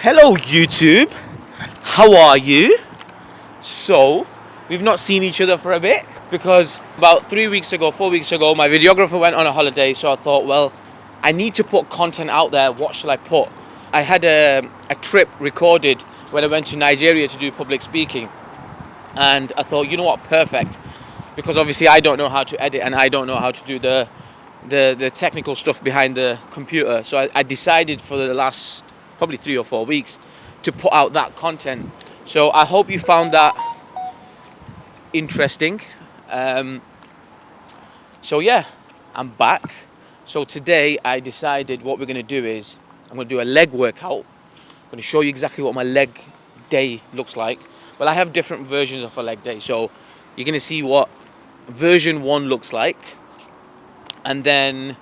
Hello YouTube, how are you? So, we've not seen each other for a bit because about 4 weeks ago, my videographer went on a holiday, so I thought, well, I need to put content out there. What shall I put? I had a trip recorded when I went to Nigeria to do public speaking, and I thought, you know what, perfect, because obviously I don't know how to edit and I don't know how to do the technical stuff behind the computer. So I decided for the last probably 3 or 4 weeks to put out that content. So I hope you found that interesting. So yeah, I'm back. So today I decided what we're going to do is I'm going to do a leg workout. I'm going to show you exactly what my leg day looks like. Well, I have different versions of a leg day. So you're going to see what version 1 looks like. And then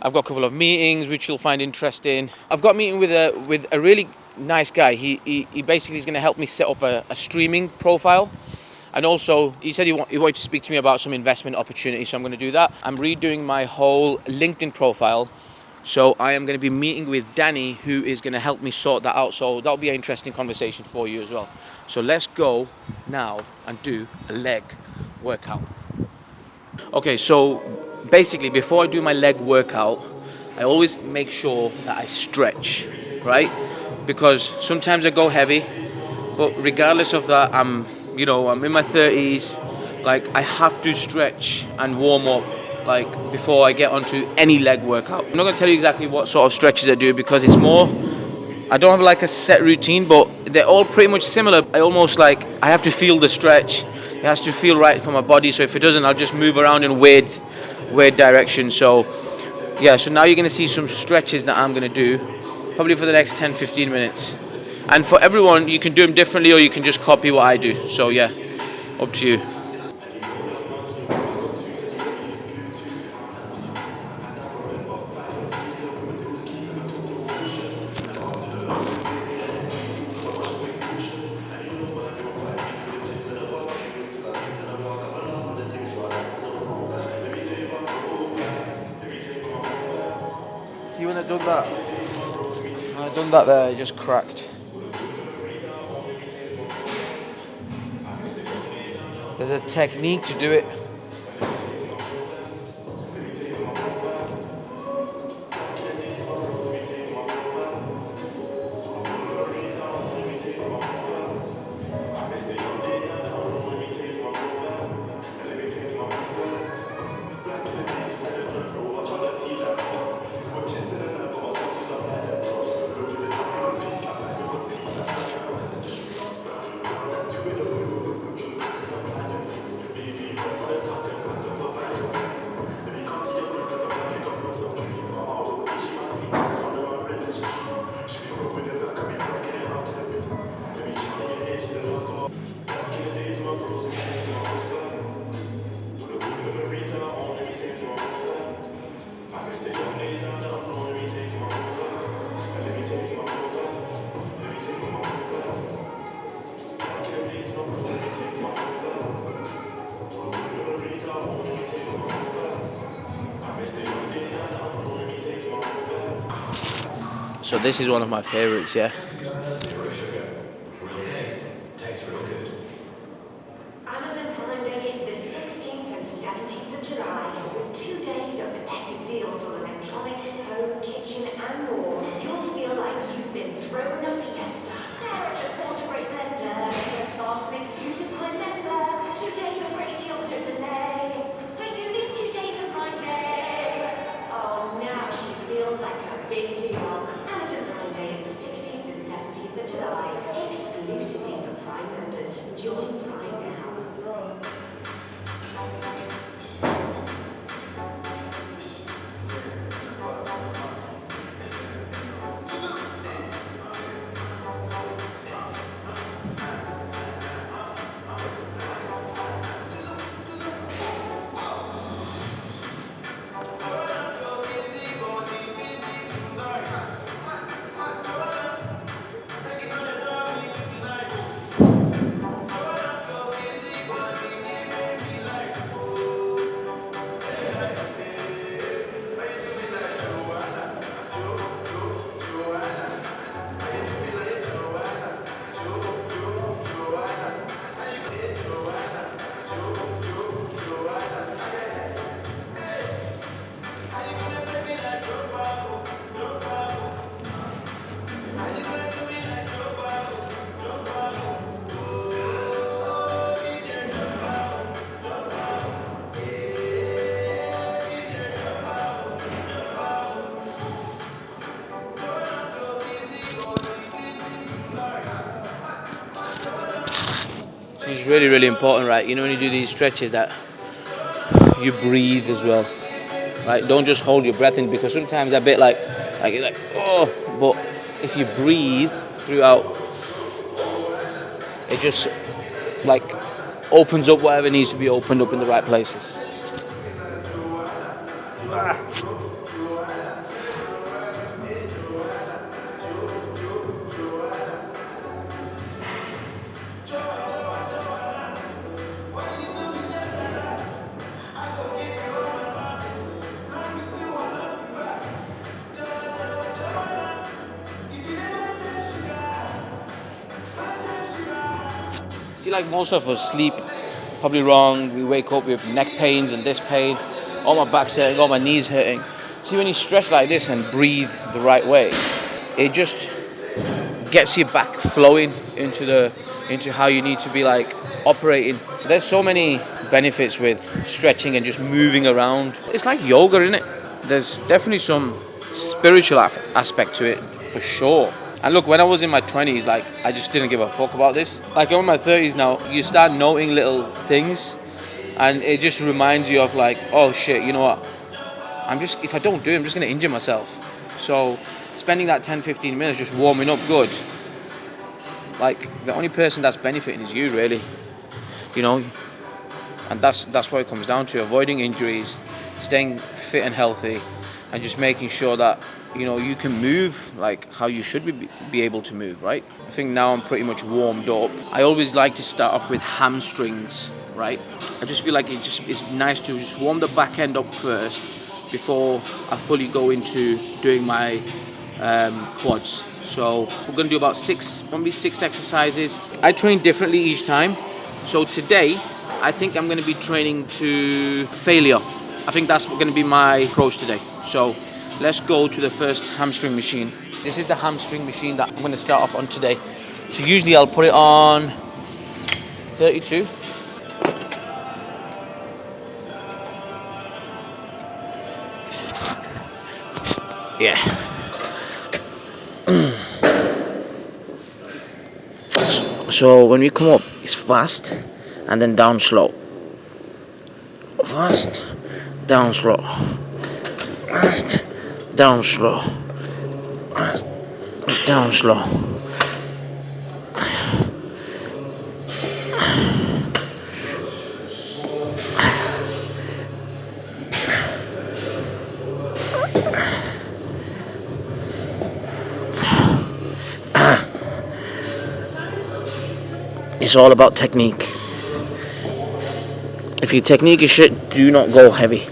I've got a couple of meetings which you'll find interesting. I've got a meeting with a really nice guy. He basically is going to help me set up a streaming profile. And also, he said he wanted to speak to me about some investment opportunities, so I'm going to do that. I'm redoing my whole LinkedIn profile. So I am going to be meeting with Danny, who is going to help me sort that out. So that'll be an interesting conversation for you as well. So let's go now and do a leg workout. Okay, so basically before I do my leg workout, I always make sure that I stretch, right? Because sometimes I go heavy, but regardless of that, I'm in my 30s, like I have to stretch and warm up like before I get onto any leg workout. I'm not going to tell you exactly what sort of stretches I do because it's more, I don't have like a set routine, but they're all pretty much similar. I have to feel the stretch. It has to feel right for my body. So if it doesn't, I'll just move around in weird directions. So yeah, so now you're going to see some stretches that I'm going to do probably for the next 10-15 minutes. And for everyone, you can do them differently or you can just copy what I do. So yeah, up to you. See when I done that? When I done that there, it just cracked. There's a technique to do it. So this is one of my favorites, yeah. Amazon Prime Day is the 16th and 17th of July, with 2 days of epic deals on electronics, home, kitchen, and more. You'll feel like you've been throwing a fiesta. Sarah just bought a great blender. Just start an exclusive Prime member. 2 days of great deals, no delay. For you, these 2 days of Prime Day. Oh, now she feels like a big deal. Amazon Prime Day is the 16th and 17th of July, exclusively for Prime members. Join Prime now. It's really, really important, right? You know, when you do these stretches, that you breathe as well, right? Don't just hold your breath in, because sometimes a bit like oh, but if you breathe throughout, it just like opens up whatever needs to be opened up in the right places. See, like most of us sleep probably wrong. We wake up with neck pains and this pain, all my back's hurting, all my knees hurting. See, when you stretch like this and breathe the right way, it just gets you back flowing into how you need to be like operating. There's so many benefits with stretching and just moving around. It's like yoga, isn't it? There's definitely some spiritual aspect to it for sure. And look, when I was in my 20s, like, I just didn't give a fuck about this. Like, I'm in my 30s now, you start noting little things, and it just reminds you of like, oh shit, you know what? If I don't do it, I'm just gonna injure myself. So spending that 10-15 minutes just warming up good, like, the only person that's benefiting is you, really. You know, and that's what it comes down to: avoiding injuries, staying fit and healthy, and just making sure that you can move like how you should be able to move, right? I think now I'm pretty much warmed up. I always like to start off with hamstrings, right? I just feel like it's nice to just warm the back end up first before I fully go into doing my quads. So we're gonna do about probably six exercises. I train differently each time. So today, I think I'm gonna be training to failure. I think that's gonna be my approach today. So let's go to the first hamstring machine. This is the hamstring machine that I'm gonna start off on today. So usually I'll put it on 32. Yeah. So when we come up, it's fast and then down slow. Fast, down slow. Fast, down slow. Fast, down slow. It's all about technique. If your technique is shit, do not go heavy.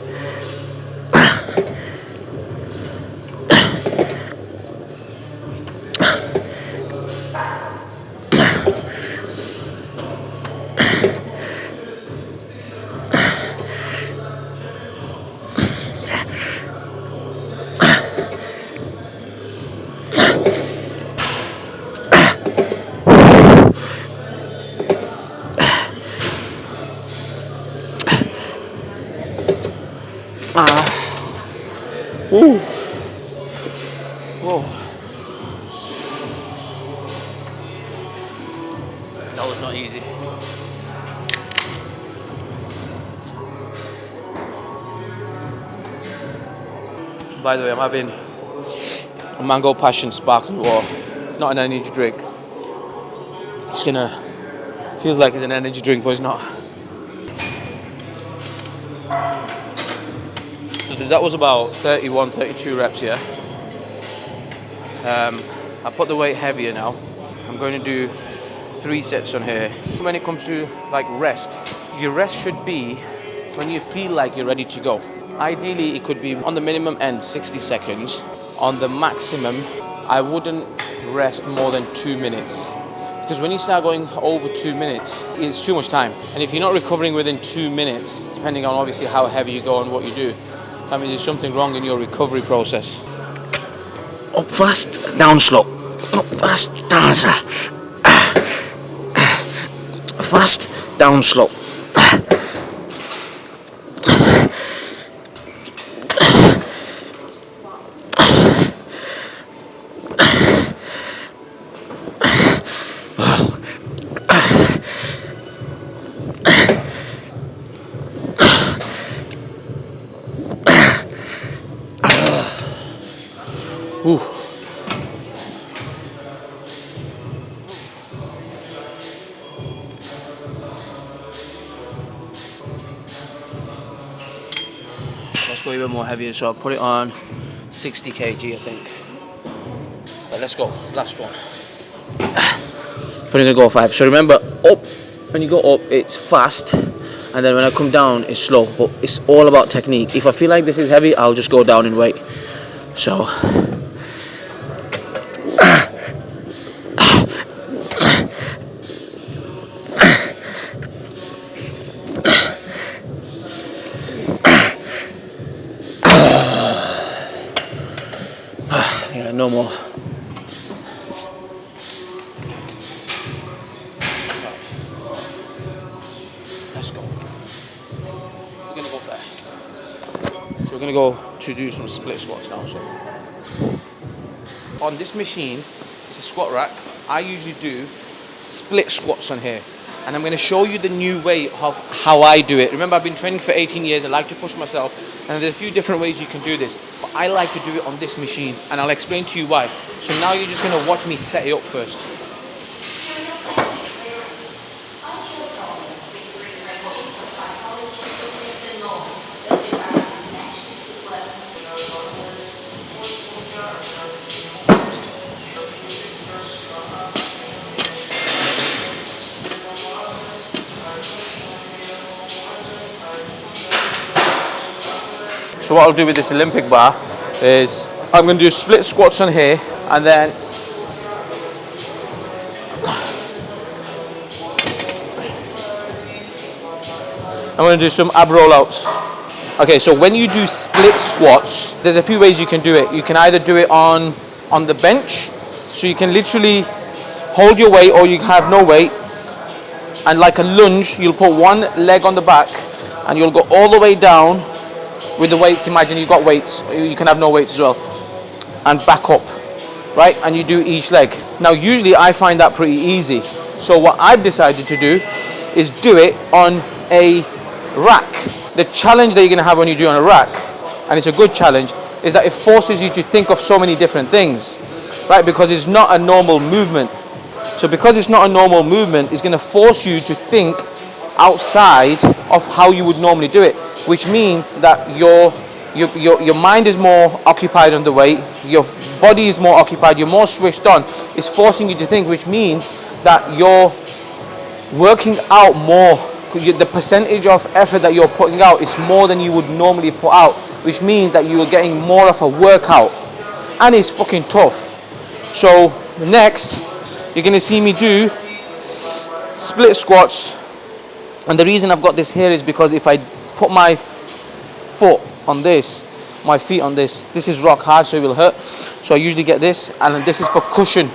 Woo. Whoa. That was not easy. By the way, I'm having a mango passion sparkling water, not an energy drink. Feels like it's an energy drink, but it's not. So that was about 31, 32 reps, yeah. I put the weight heavier now. I'm going to do 3 sets on here. When it comes to like rest, your rest should be when you feel like you're ready to go. Ideally, it could be on the minimum end 60 seconds. On the maximum, I wouldn't rest more than 2 minutes. Because when you start going over 2 minutes, it's too much time. And if you're not recovering within 2 minutes, depending on obviously how heavy you go and what you do, that means there's something wrong in your recovery process. Up fast, down slow. Up fast, down slow. Fast, down slow. Ooh. Let's go even more heavier. So I'll put it on 60 kg, I think. Right, let's go. Last one. Putting gonna go 5. So remember, up, when you go up, it's fast, and then when I come down, it's slow. But it's all about technique. If I feel like this is heavy, I'll just go down in weight. So. Yeah, no more. Let's go. We're gonna go there. So we're gonna go to do some split squats now. So on this machine, it's a squat rack. I usually do split squats on here, and I'm gonna show you the new way of how I do it. Remember, I've been training for 18 years. I like to push myself, and there's a few different ways you can do this, but I like to do it on this machine, and I'll explain to you why. So now you're just gonna watch me set it up first. So what I'll do with this Olympic bar is I'm going to do split squats on here, and then I'm going to do some ab rollouts. Okay, so when you do split squats, there's a few ways you can do it. You can either do it on the bench, so you can literally hold your weight, or you have no weight, and like a lunge, you'll put one leg on the back and you'll go all the way down with the weights. Imagine you've got weights, you can have no weights as well, and back up, right? And you do each leg. Now usually I find that pretty easy, so what I've decided to do is do it on a rack. The challenge that you're going to have when you do it on a rack, and it's a good challenge, is that it forces you to think of so many different things, right? Because it's not a normal movement. So because it's not a normal movement, it's going to force you to think outside of how you would normally do it, which means that your mind is more occupied on the weight, your body is more occupied, you're more switched on. It's forcing you to think, which means that you're working out more. The percentage of effort that you're putting out is more than you would normally put out, which means that you are getting more of a workout, and it's fucking tough. So next, you're going to see me do split squats, and the reason I've got this here is because if I put my foot on this, my feet on this, this is rock hard, so it will hurt. So I usually get this, and this is for cushion,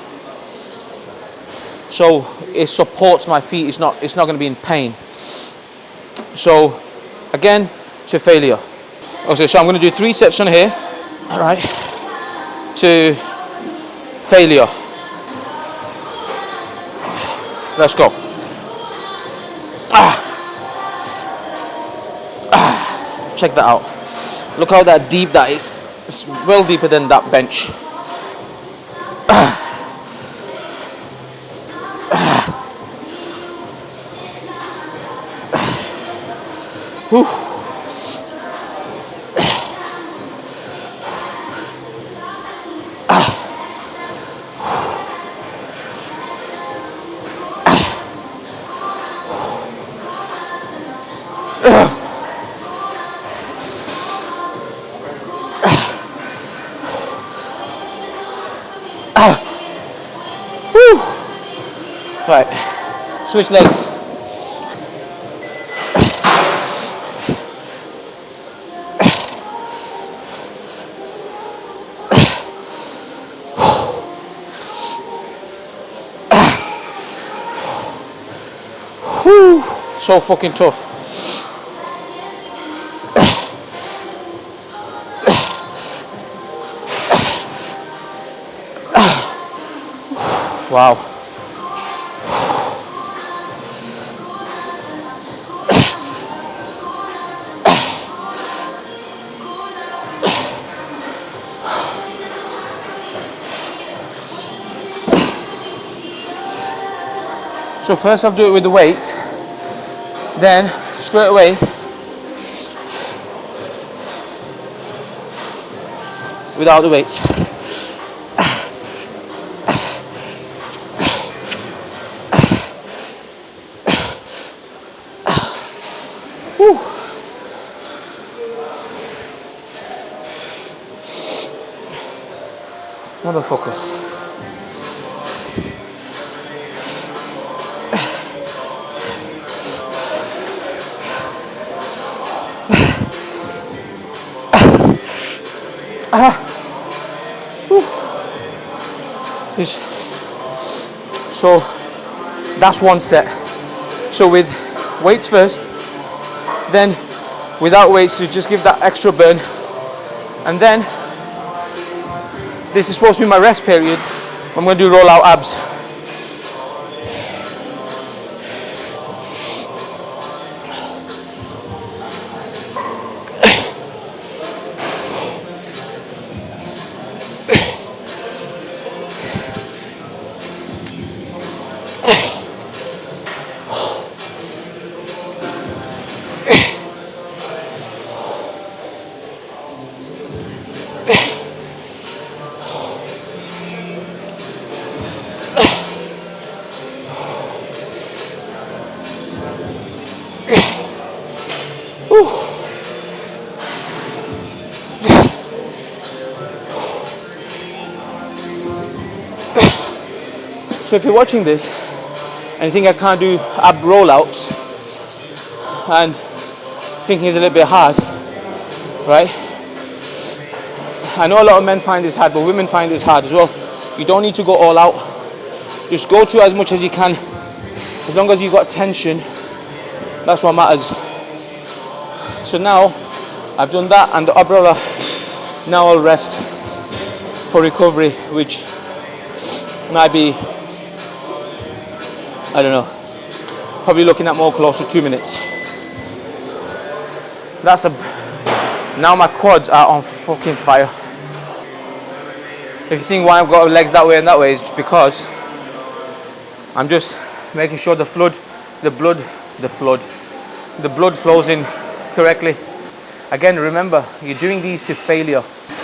so it supports my feet. It's not going to be in pain. So again, to failure. Okay, so I'm going to do 3 sets on here. All right, to failure. Let's go. Check that out. Look how that deep that is. It's well deeper than that bench. Whew. Right, switch legs. Whew. So fucking tough. Wow. So first I'll do it with the weight, then straight away without the weights. Whew. Motherfucker. So that's one set. So with weights first, then without weights to just give that extra burn, and then this is supposed to be my rest period. I'm going to do roll out abs. So if you're watching this and you think I can't do ab rollouts and thinking it's a little bit hard, right? I know a lot of men find this hard, but women find this hard as well. You don't need to go all out. Just go to as much as you can. As long as you've got tension, that's what matters. So now I've done that and the umbrella. Now I'll rest for recovery, which might be, I don't know, probably looking at more close to 2 minutes. Now my quads are on fucking fire. If you're seeing why I've got legs that way and that way, it's just because I'm just making sure the blood flows in correctly. Again, remember, you're doing these to failure.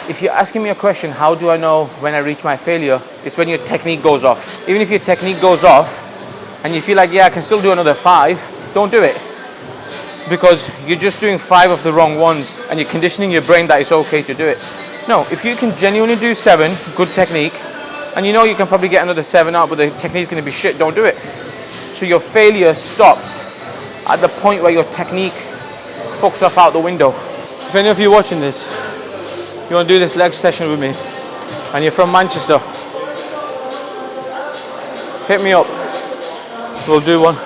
If you're asking me a question, how do I know when I reach my failure? It's when your technique goes off. Even if your technique goes off and you feel like, yeah, I can still do another 5, don't do it. Because you're just doing 5 of the wrong ones and you're conditioning your brain that it's okay to do it. No, if you can genuinely do 7, good technique, and you know you can probably get another 7 out, but the technique's going to be shit, don't do it. So your failure stops at the point where your technique fucks off out the window. If any of you watching this, you want to do this leg session with me, and you're from Manchester, hit me up. We'll do one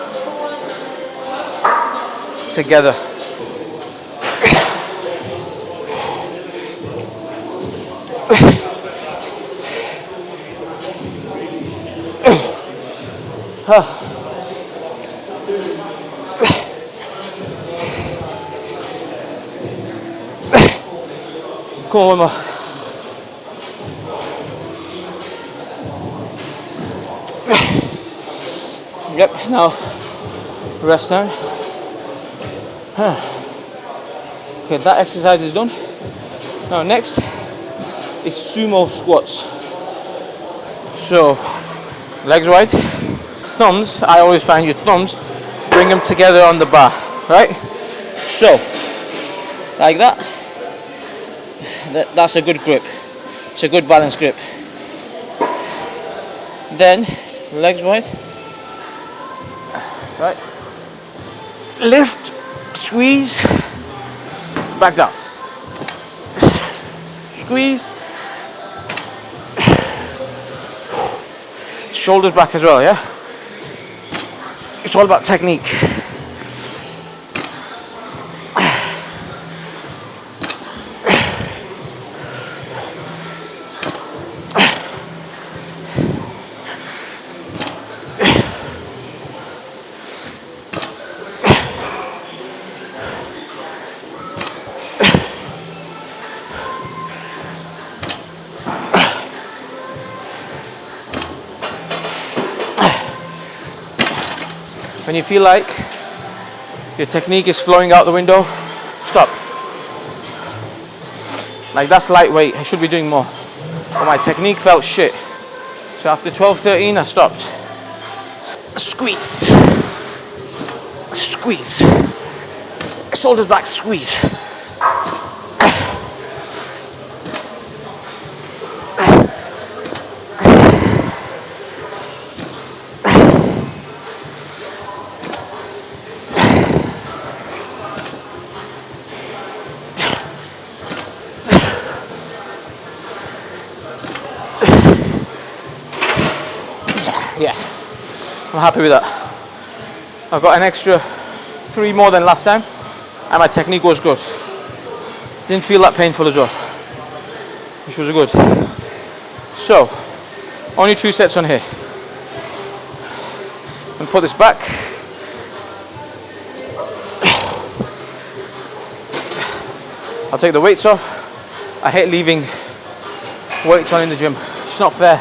together. Come on, one more. Yep, now rest down. Okay, that exercise is done. Now next is sumo squats. So legs wide, thumbs, I always find your thumbs, bring them together on the bar, right? So, like that. That's a good grip. It's a good balance grip. Then, legs wide. Right. Lift, squeeze, back down. Squeeze. Shoulders back as well, yeah? It's all about technique. When you feel like your technique is flowing out the window, stop. Like, that's lightweight, I should be doing more. But my technique felt shit. So after 12-13, I stopped. Squeeze. Squeeze. Shoulders back, squeeze. Yeah, I'm happy with that. I've got an extra 3 more than last time, and my technique was good. Didn't feel that painful as well, which was good. So, only 2 sets on here. And put this back. I'll take the weights off. I hate leaving weights on in the gym. It's not fair.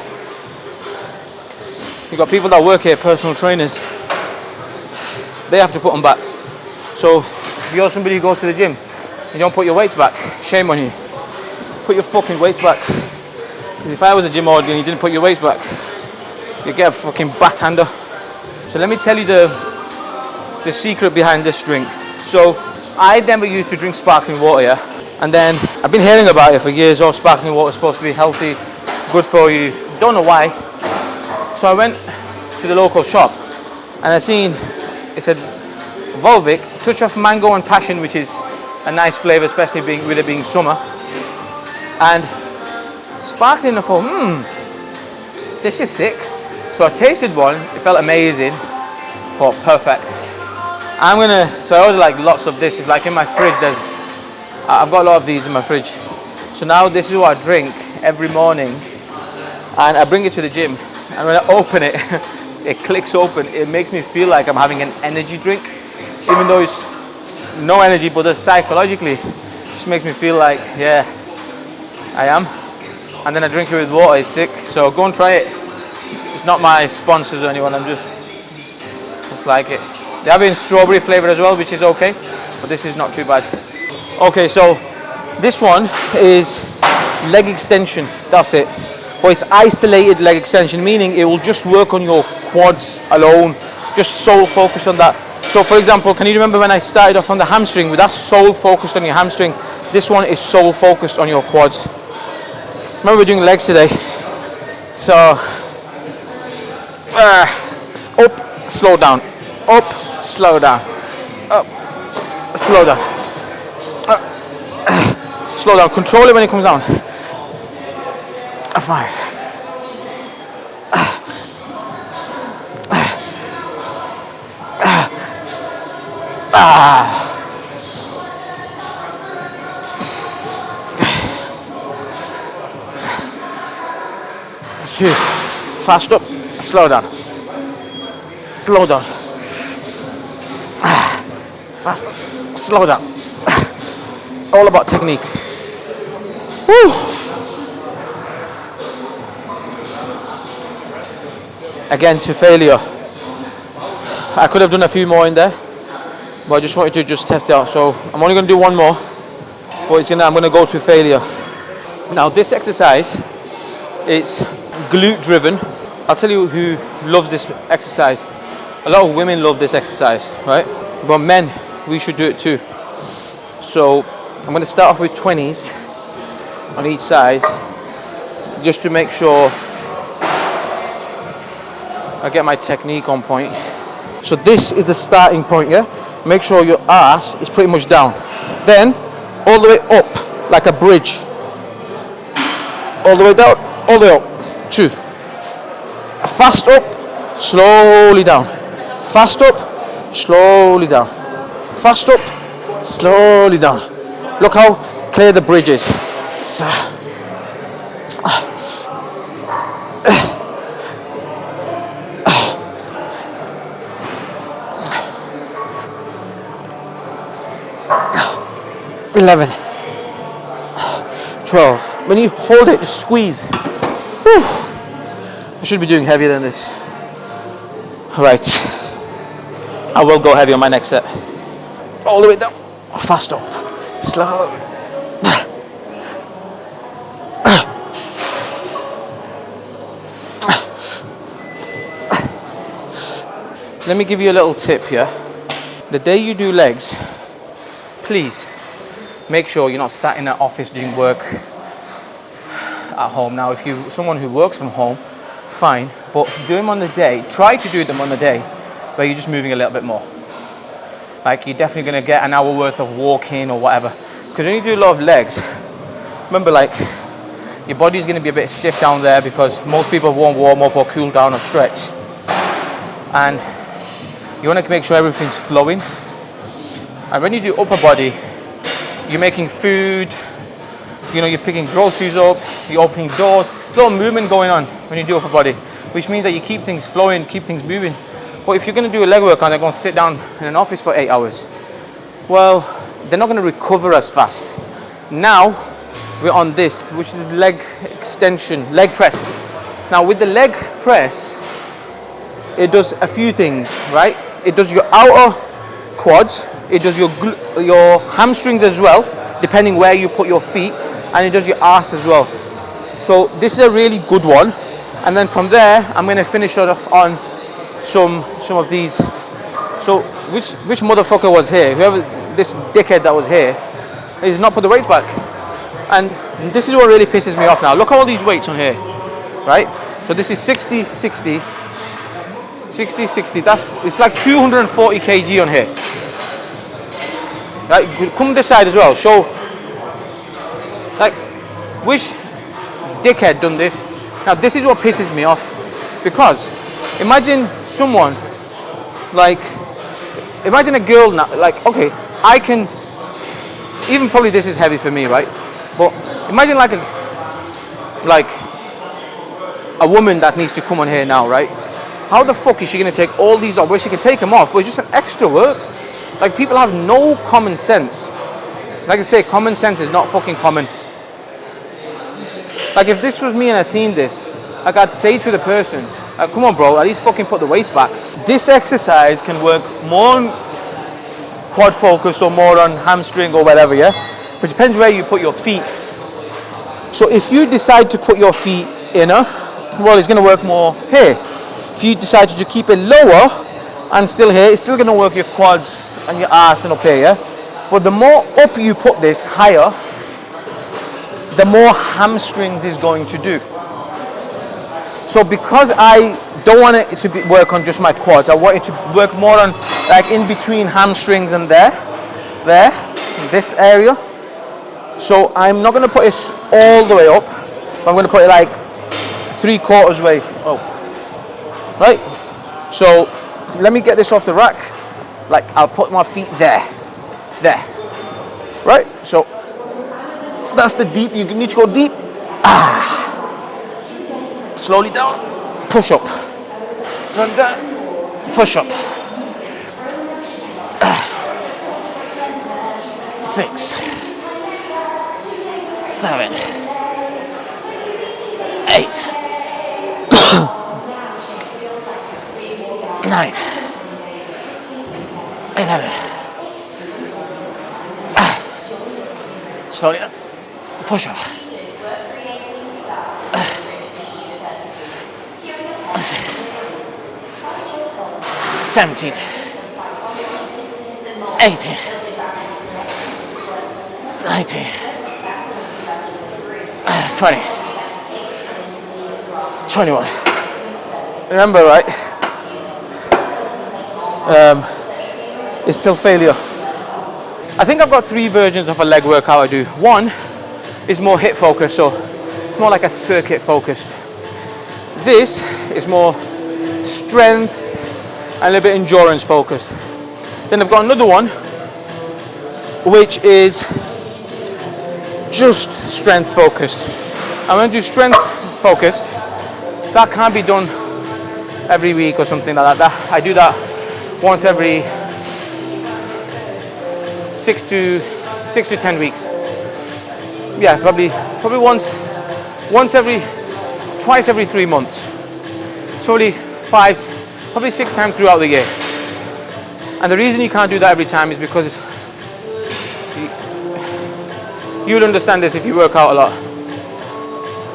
You've got people that work here, personal trainers, they have to put them back. So if you're somebody who goes to the gym, you don't put your weights back, shame on you. Put your fucking weights back. If I was a gym owner and you didn't put your weights back, you'd get a fucking backhander. So let me tell you the secret behind this drink. So I never used to drink sparkling water, yeah? And then I've been hearing about it for years. Oh, sparkling water is supposed to be healthy, good for you. Don't know why. So I went to the local shop and I seen, it said Volvic, touch of mango and passion, which is a nice flavour, especially with it being summer. And sparkling, I thought, this is sick. So I tasted one, it felt amazing. I thought, perfect. So I ordered like lots of this. If like in my fridge, I've got a lot of these in my fridge. So now this is what I drink every morning, and I bring it to the gym. And when I open it, it clicks open. It makes me feel like I'm having an energy drink, even though it's no energy, but just psychologically, it just makes me feel like, yeah, I am. And then I drink it with water. It's sick. So go and try it. It's not my sponsors or anyone. I'm just like it. They have it in strawberry flavor as well, which is okay, but this is not too bad. Okay, so this one is leg extension. That's it. But it's isolated leg extension, meaning it will just work on your quads alone, just sole focus on that. So for example, can you remember when I started off on the hamstring? With that sole focused on your hamstring, this one is sole focused on your quads. Remember, we're doing legs today. So, up, slow down, up, slow down, up, slow down, slow down, control it when it comes down. 5. Fast up, slow down, slow down, fast up, slow down. All about technique. Woo. Again, to failure. I could have done a few more in there, but I just wanted to test it out. So I'm only going to do one more, but I'm going to go to failure. Now this exercise, it's glute driven. I'll tell you who loves this exercise. A lot of women love this exercise, right? But men, we should do it too. So I'm going to start off with 20s on each side, just to make sure I get my technique on point. So this is the starting point, yeah? Make sure your ass is pretty much down. Then, all the way up, like a bridge. All the way down, all the way up. 2. Fast up, slowly down. Fast up, slowly down. Fast up, slowly down. Look how clear the bridge is. So, 11, 12. When you hold it, just squeeze. Whew. I should be doing heavier than this. Right. I will go heavy on my next set. All the way down. Fast up. Slow. Let me give you a little tip here. The day you do legs, please make sure you're not sat in an office doing work at home. Now, if you're someone who works from home, fine, but do them on the day. Try to do them on the day where you're just moving a little bit more. Like, you're definitely going to get an hour worth of walking or whatever. Because when you do a lot of legs, remember, like, your body's going to be a bit stiff down there because most people won't warm up or cool down or stretch. And you want to make sure everything's flowing. And when you do upper body, you're making food, you know, you're picking groceries up, you're opening doors. There's a lot of movement going on when you do upper body, which means that you keep things flowing, keep things moving. But if you're going to do a leg workout and they're going to sit down in an office for 8 hours, well, they're not going to recover as fast. Now, we're on this, which is leg extension, leg press. Now, with the leg press, it does a few things, right? It does your outer quads, it does your hamstrings as well, depending where you put your feet, and it does your ass as well. So this is a really good one. And then from there, I'm going to finish it off on some of these. So which motherfucker was here? Whoever, this dickhead that was here, he's not put the weights back. And this is what really pisses me off now. Look at all these weights on here, right? So this is 60, 60, 60, 60. It's like 240 kg on here. Right, come this side as well. Show, like, which dickhead done this? Now this is what pisses me off, because imagine someone, like, imagine a girl now, like, okay, I can, even probably this is heavy for me, right? But imagine like a woman that needs to come on here now, right? How the fuck is she gonna take all these off? Well, she can take them off, but it's just an extra work. Like, people have no common sense. Like I say, common sense is not fucking common. Like, if this was me and I seen this, like, I'd say to the person, come on bro, at least fucking put the weights back. This exercise can work more on quad focus or more on hamstring or whatever, yeah? But it depends where you put your feet. So if you decide to put your feet inner, well, it's gonna work more here. If you decide to keep it lower and still here, it's still gonna work your quads and your ass and up here, yeah? But the more up you put this higher, the more hamstrings is going to do. So because I don't want it to work on just my quads, I want it to work more on, like, in between hamstrings and there, this area. So I'm not going to put it all the way up, but I'm going to put it like 3/4 way up. Right? So let me get this off the rack. Like, I'll put my feet there. Right? So that's the deep. You need to go deep. Slowly down. Push up. Slowly down. Push up. 6, 7, 8, 9, 11. Slowly up. Push up. 17, 18, 19, 20, 21. Remember, right? It's still failure. I think I've got 3 versions of a leg workout I do. One is more hip focused, so it's more like a circuit focused. This is more strength and a little bit endurance focused. Then I've got another one which is just strength focused. I'm going to do strength focused. That can't be done every week or something like that. I do that once every 6 to 10 weeks. Yeah, probably twice every 3 months. So probably 6 times throughout the year. And the reason you can't do that every time is because you'll understand this if you work out a lot.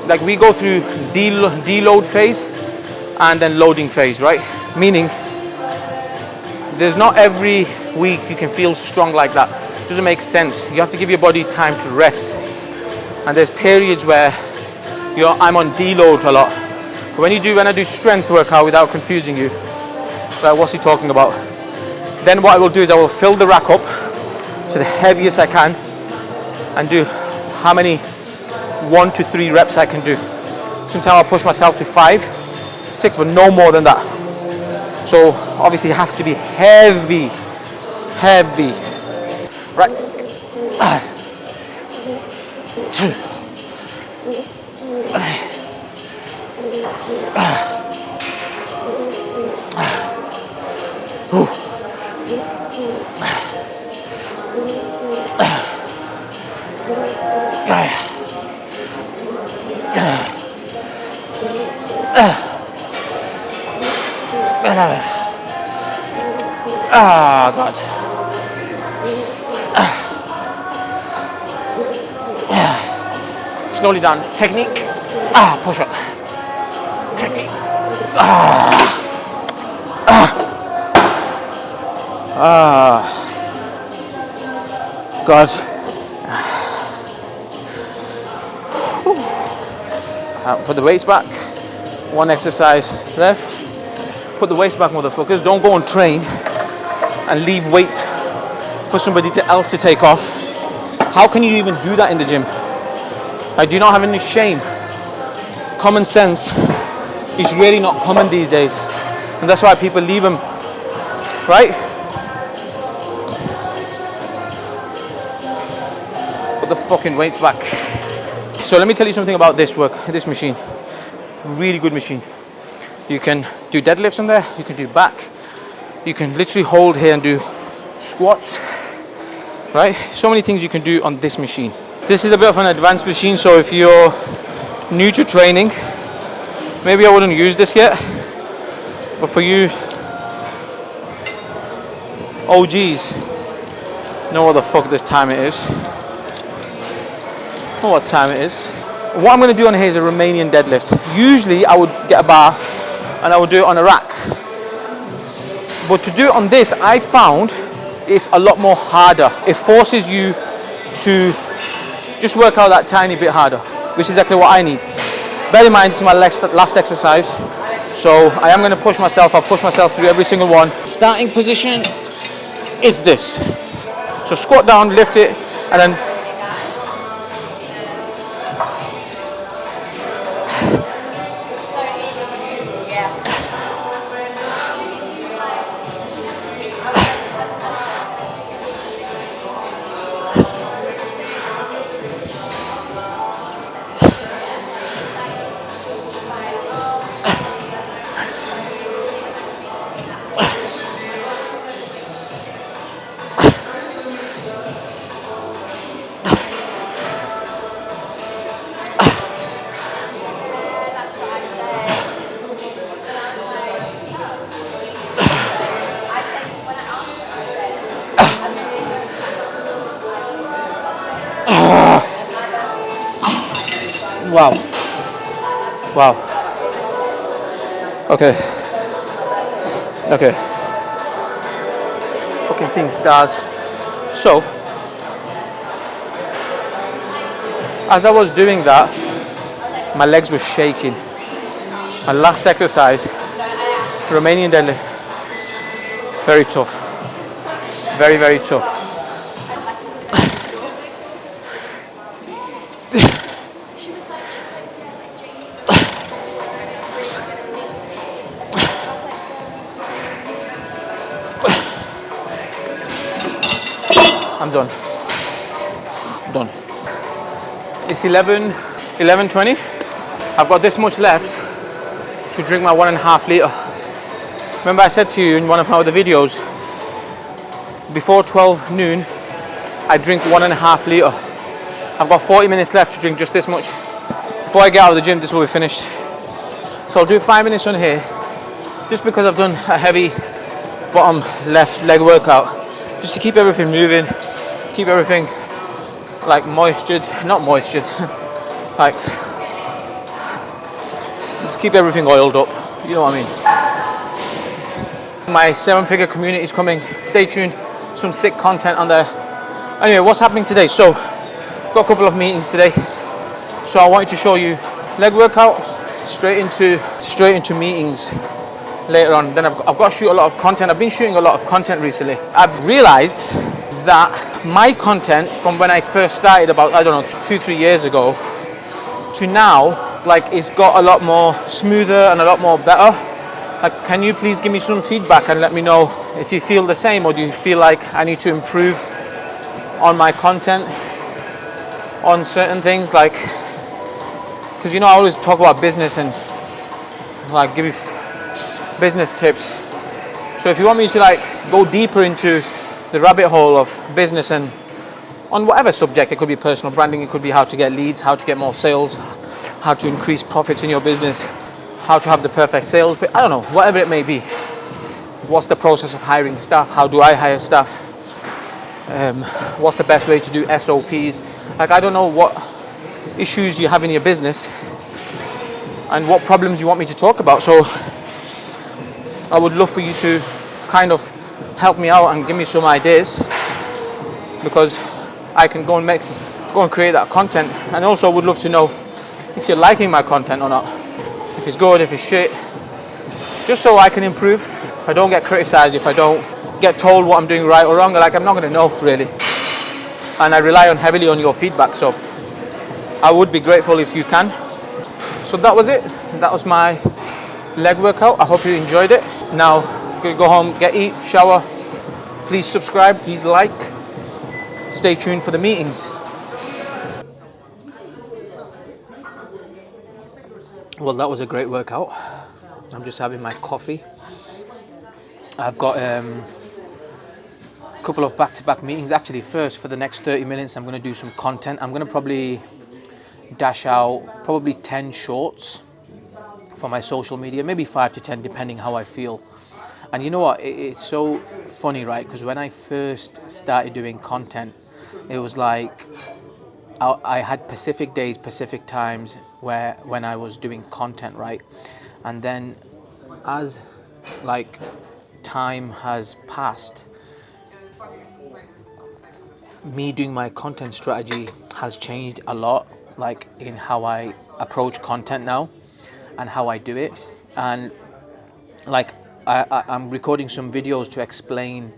Like we go through deload phase and then loading phase, right? Meaning there's not every week you can feel strong like that. It doesn't make sense. You have to give your body time to rest. And there's periods where I'm on deload a lot. But when I do strength workout without confusing you, like what's he talking about? Then what I will do is I will fill the rack up to the heaviest I can and do how many 1 to 3 reps I can do. Sometimes I'll push myself to 5, 6, but no more than that. So obviously it has to be heavy. Right. 2. Ah, God. Slowly down. Technique. Push up. Technique. God. Put the weights back. 1 exercise left. Put the weights back, motherfuckers. Don't go and train and leave weights for somebody else to take off. How can you even do that in the gym? I do not have any shame. Common sense is really not common these days. And that's why people leave them, right? Put the fucking weights back. So let me tell you something about this machine. Really good machine. You can do deadlifts on there, you can do back, you can literally hold here and do squats, right? So many things you can do on this machine. This is a bit of an advanced machine, so if you're new to training, maybe I wouldn't use this yet. But for you OGs, know what the fuck this time it is. Know what time it is. What I'm going to do on here is a Romanian deadlift. Usually I would get a bar and I would do it on a rack. But to do it on this, I found it's a lot more harder. It forces you to just work out that tiny bit harder, which is exactly what I need. Bear in mind, this is my last exercise. So I am going to push myself. I'll push myself through every single one. Starting position is this. So squat down, lift it, and then wow. Wow. Okay. Okay. Fucking seeing stars. So, as I was doing that, my legs were shaking. My last exercise, Romanian deadlift. Very tough. Very, very tough. I'm done. Done. It's 11:20. I've got this much left to drink my 1.5 litre. Remember I said to you in one of my other videos, before 12 noon, I drink 1.5 litre. I've got 40 minutes left to drink just this much. Before I get out of the gym, this will be finished. So I'll do 5 minutes on here, just because I've done a heavy bottom left leg workout, just to keep everything moving, keep everything like moistured, not moistured, like just keep everything oiled up. You know what I mean? My 7-figure community is coming. Stay tuned. Some sick content on there. Anyway, what's happening today? So, got a couple of meetings today. So I wanted to show you leg workout. Straight into meetings later on. Then I've got to shoot a lot of content. I've been shooting a lot of content recently. I've realized that my content from when I first started about, I don't know, 2-3 years ago to now, like, it's got a lot more smoother and a lot more better. Like, can you please give me some feedback and let me know if you feel the same, or do you feel like I need to improve on my content on certain things? Like, because I always talk about business and like give you business tips. So if you want me to like go deeper into the rabbit hole of business and on whatever subject, it could be personal branding, it could be how to get leads, how to get more sales, how to increase profits in your business, how to have the perfect sales, but I don't know, whatever it may be. What's the process of hiring staff? How do I hire staff? What's the best way to do SOPs? Like, I don't know what issues you have in your business and what problems you want me to talk about. So I would love for you to kind of help me out and give me some ideas, because I can go and create that content. And also would love to know if you're liking my content or not, if it's good, if it's shit, just so I can improve. If I don't get criticized, if I don't get told what I'm doing right or wrong, like, I'm not going to know really. And I rely heavily on your feedback, so I would be grateful if you can. So that was it. That was my leg workout. I hope you enjoyed it. Now I'm going to go home, eat, shower. Please subscribe, please like. Stay tuned for the meetings. Well, that was a great workout. I'm just having my coffee. I've got a couple of back-to-back meetings. Actually, first, for the next 30 minutes, I'm going to do some content. I'm going to probably dash out probably 10 shorts for my social media, maybe 5 to 10, depending how I feel. And you know what? It's so funny, right? Because when I first started doing content, it was like I had Pacific days, Pacific times when I was doing content, right? And then as like time has passed, me doing my content strategy has changed a lot, like in how I approach content now and how I do it. And like I'm recording some videos to explain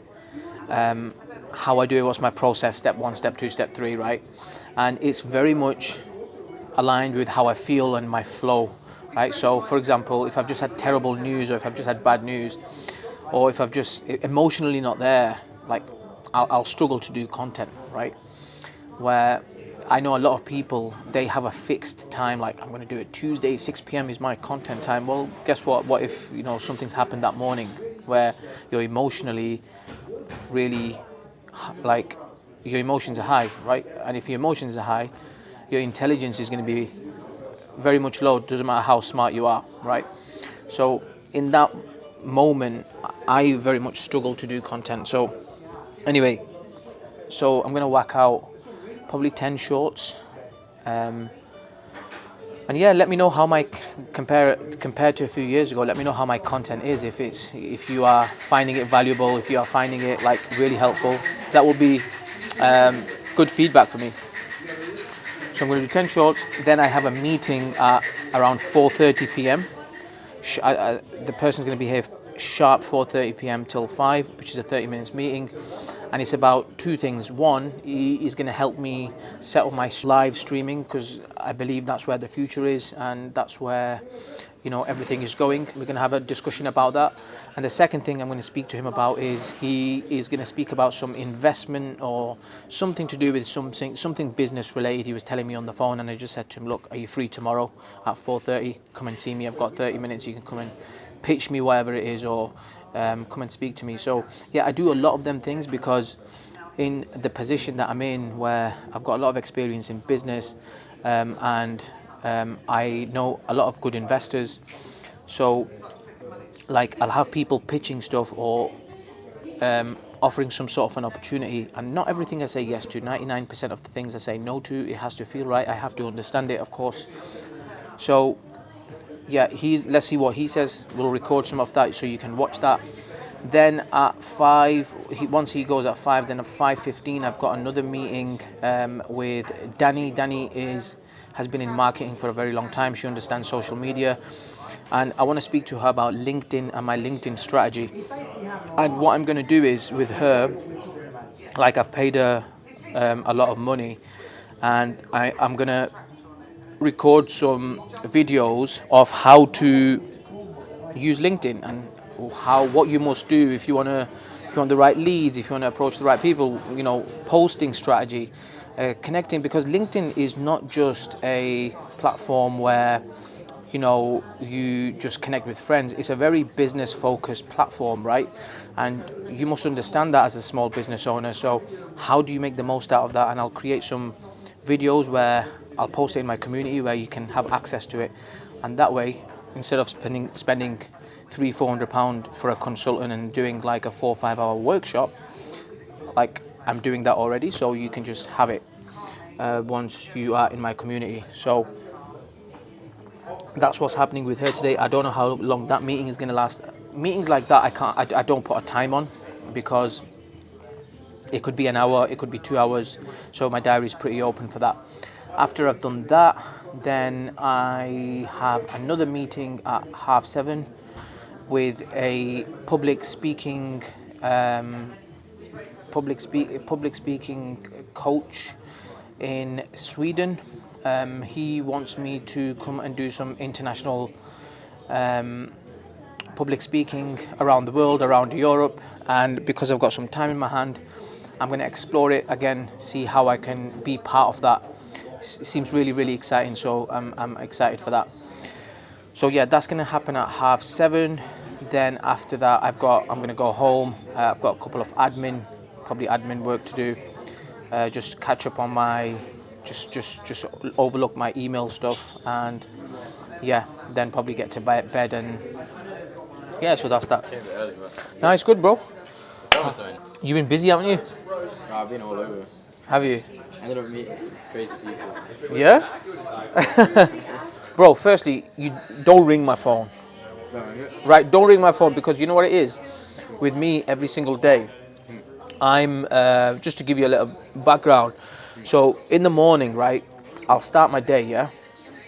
how I do it, what's my process, step 1, step 2, step 3, right? And it's very much aligned with how I feel and my flow, right? So for example, if I've just had terrible news, or if I've just had bad news, or if I've just emotionally not there, like I'll struggle to do content, right? Where I know a lot of people, they have a fixed time, like I'm going to do it Tuesday, 6 p.m. is my content time. Well, guess what? What if, something's happened that morning where you're emotionally really, like, your emotions are high, right? And if your emotions are high, your intelligence is going to be very much low. Doesn't matter how smart you are, right? So in that moment, I very much struggle to do content. So anyway, so I'm going to whack out probably 10 shorts. And yeah, let me know how compared to a few years ago, let me know how my content is. If you are finding it valuable, if you are finding it like really helpful, that will be good feedback for me. So I'm going to do 10 shorts. Then I have a meeting at around 4:30 p.m. The person's going to be here sharp 4:30 p.m. till 5, which is a 30 minutes meeting. And it's about 2 things. One, he is going to help me set up my live streaming, because I believe that's where the future is, and that's where everything is going. We're going to have a discussion about that. And the second thing I'm going to speak to him about is he is going to speak about some investment or something to do with something business related. He was telling me on the phone, and I just said to him, look, are you free tomorrow at 4:30? Come and see me. I've got 30 minutes. You can come and pitch me whatever it is, or come and speak to me. So yeah, I do a lot of them things because in the position that I'm in, where I've got a lot of experience in business, and I know a lot of good investors. So like I'll have people pitching stuff or offering some sort of an opportunity. And not everything I say yes to, 99% of the things I say no to, it has to feel right. I have to understand it, of course. So yeah, let's see what he says. We'll record some of that so you can watch that. Then at 5, once he goes at 5, then at 5:15 I've got another meeting with Danny. Danny has been in marketing for a very long time. She understands social media, and I want to speak to her about LinkedIn and my LinkedIn strategy. And what I'm going to do is with her, like I've paid her a lot of money, and I'm going to record some videos of how to use LinkedIn and what you must do if you want the right leads, if you want to approach the right people, posting strategy, connecting, because LinkedIn is not just a platform where you just connect with friends. It's a very business focused platform, right? And you must understand that as a small business owner. So how do you make the most out of that? And I'll create some videos where I'll post it in my community where you can have access to it, and that way, instead of spending £300-400 for a consultant and doing like a 4 or 5 hour workshop, like I'm doing that already, so you can just have it once you are in my community. So that's what's happening with her today. I don't know how long that meeting is going to last. Meetings like that, I don't put a time on, because it could be an hour, it could be 2 hours, so my diary is pretty open for that. After I've done that, then I have another meeting at 7:30 with a public speaking coach in Sweden. He wants me to come and do some international public speaking around the world, around Europe, and because I've got some time in my hand, I'm going to explore it again, see how I can be part of that. It seems really, really exciting, so I'm excited for that. So yeah, that's going to happen at 7:30. Then after that, I'm going to go home. I've got a couple of admin work to do. Just catch up on just overlook my email stuff, and yeah, then probably get to bed, and yeah, so that's that. No, it's good, bro. You've been busy, haven't you? I've been all over. Have you? I ended up meeting crazy people. Yeah? Bro, firstly, you don't ring my phone. Right, don't ring my phone, because you know what it is? With me, every single day, I'm, just to give you a little background. So in the morning, right, I'll start my day, yeah?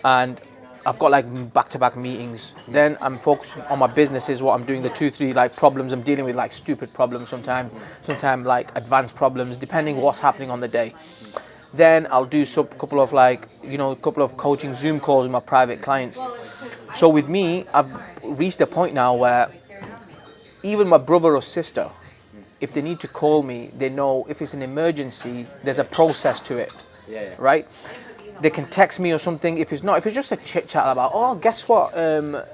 And I've got like back-to-back meetings. Then I'm focused on my businesses, what I'm doing, the 2-3 like problems I'm dealing with, like stupid problems sometimes like advanced problems, depending what's happening on the day. Then I'll do a couple of coaching Zoom calls with my private clients. So with me, I've reached a point now where even my brother or sister, if they need to call me, they know if it's an emergency, there's a process to it, right? They can text me or something. If it's just a chit chat about, oh, guess what?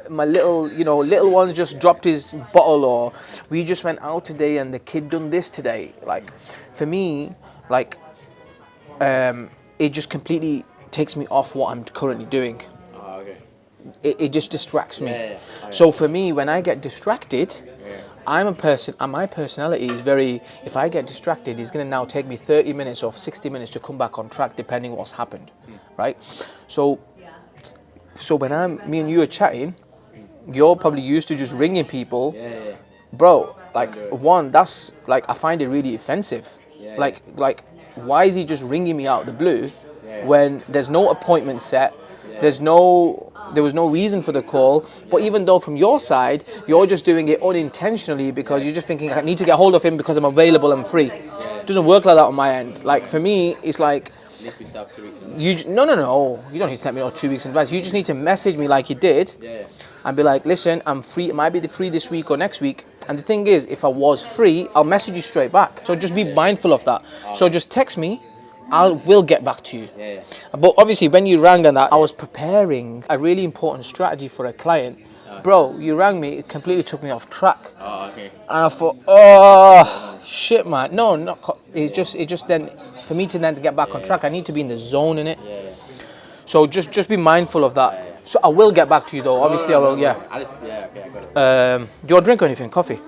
My little one just dropped his bottle, or we just went out today and the kid done this today. Like, for me, like, it just completely takes me off what I'm currently doing. Oh, okay. It just distracts me. So for me, when I get distracted, I'm a person, and my personality is very, if I get distracted, it's going to now take me 30 minutes or 60 minutes to come back on track, depending what's happened, right? So when me and you are chatting, you're probably used to just ringing people. Bro, like, that's, like, I find it really offensive. Like, why is he just ringing me out of the blue when there's no appointment set? There was no reason for the call, but even though from your side, you're just doing it unintentionally because you're just thinking, I need to get hold of him because I'm available and free. It doesn't work like that on my end. Like, for me, it's like, No, you don't need to let me know 2 weeks in advance. You just need to message me like you did, and be like, listen, I'm free, it might be free this week or next week. And the thing is, if I was free, I'll message you straight back. So just be mindful of that. So just text me, will get back to you. But obviously, when you rang and that, I was preparing a really important strategy for a client. Bro, you rang me, it completely took me off track. Oh, okay. And I thought, oh, shit, man. No, it's just then, for me to then get back on track, I need to be in the zone in it. So just be mindful of that. So I will get back to you though. Obviously, I will. Yeah. Okay, I got it. Do you want a drink or anything? Coffee?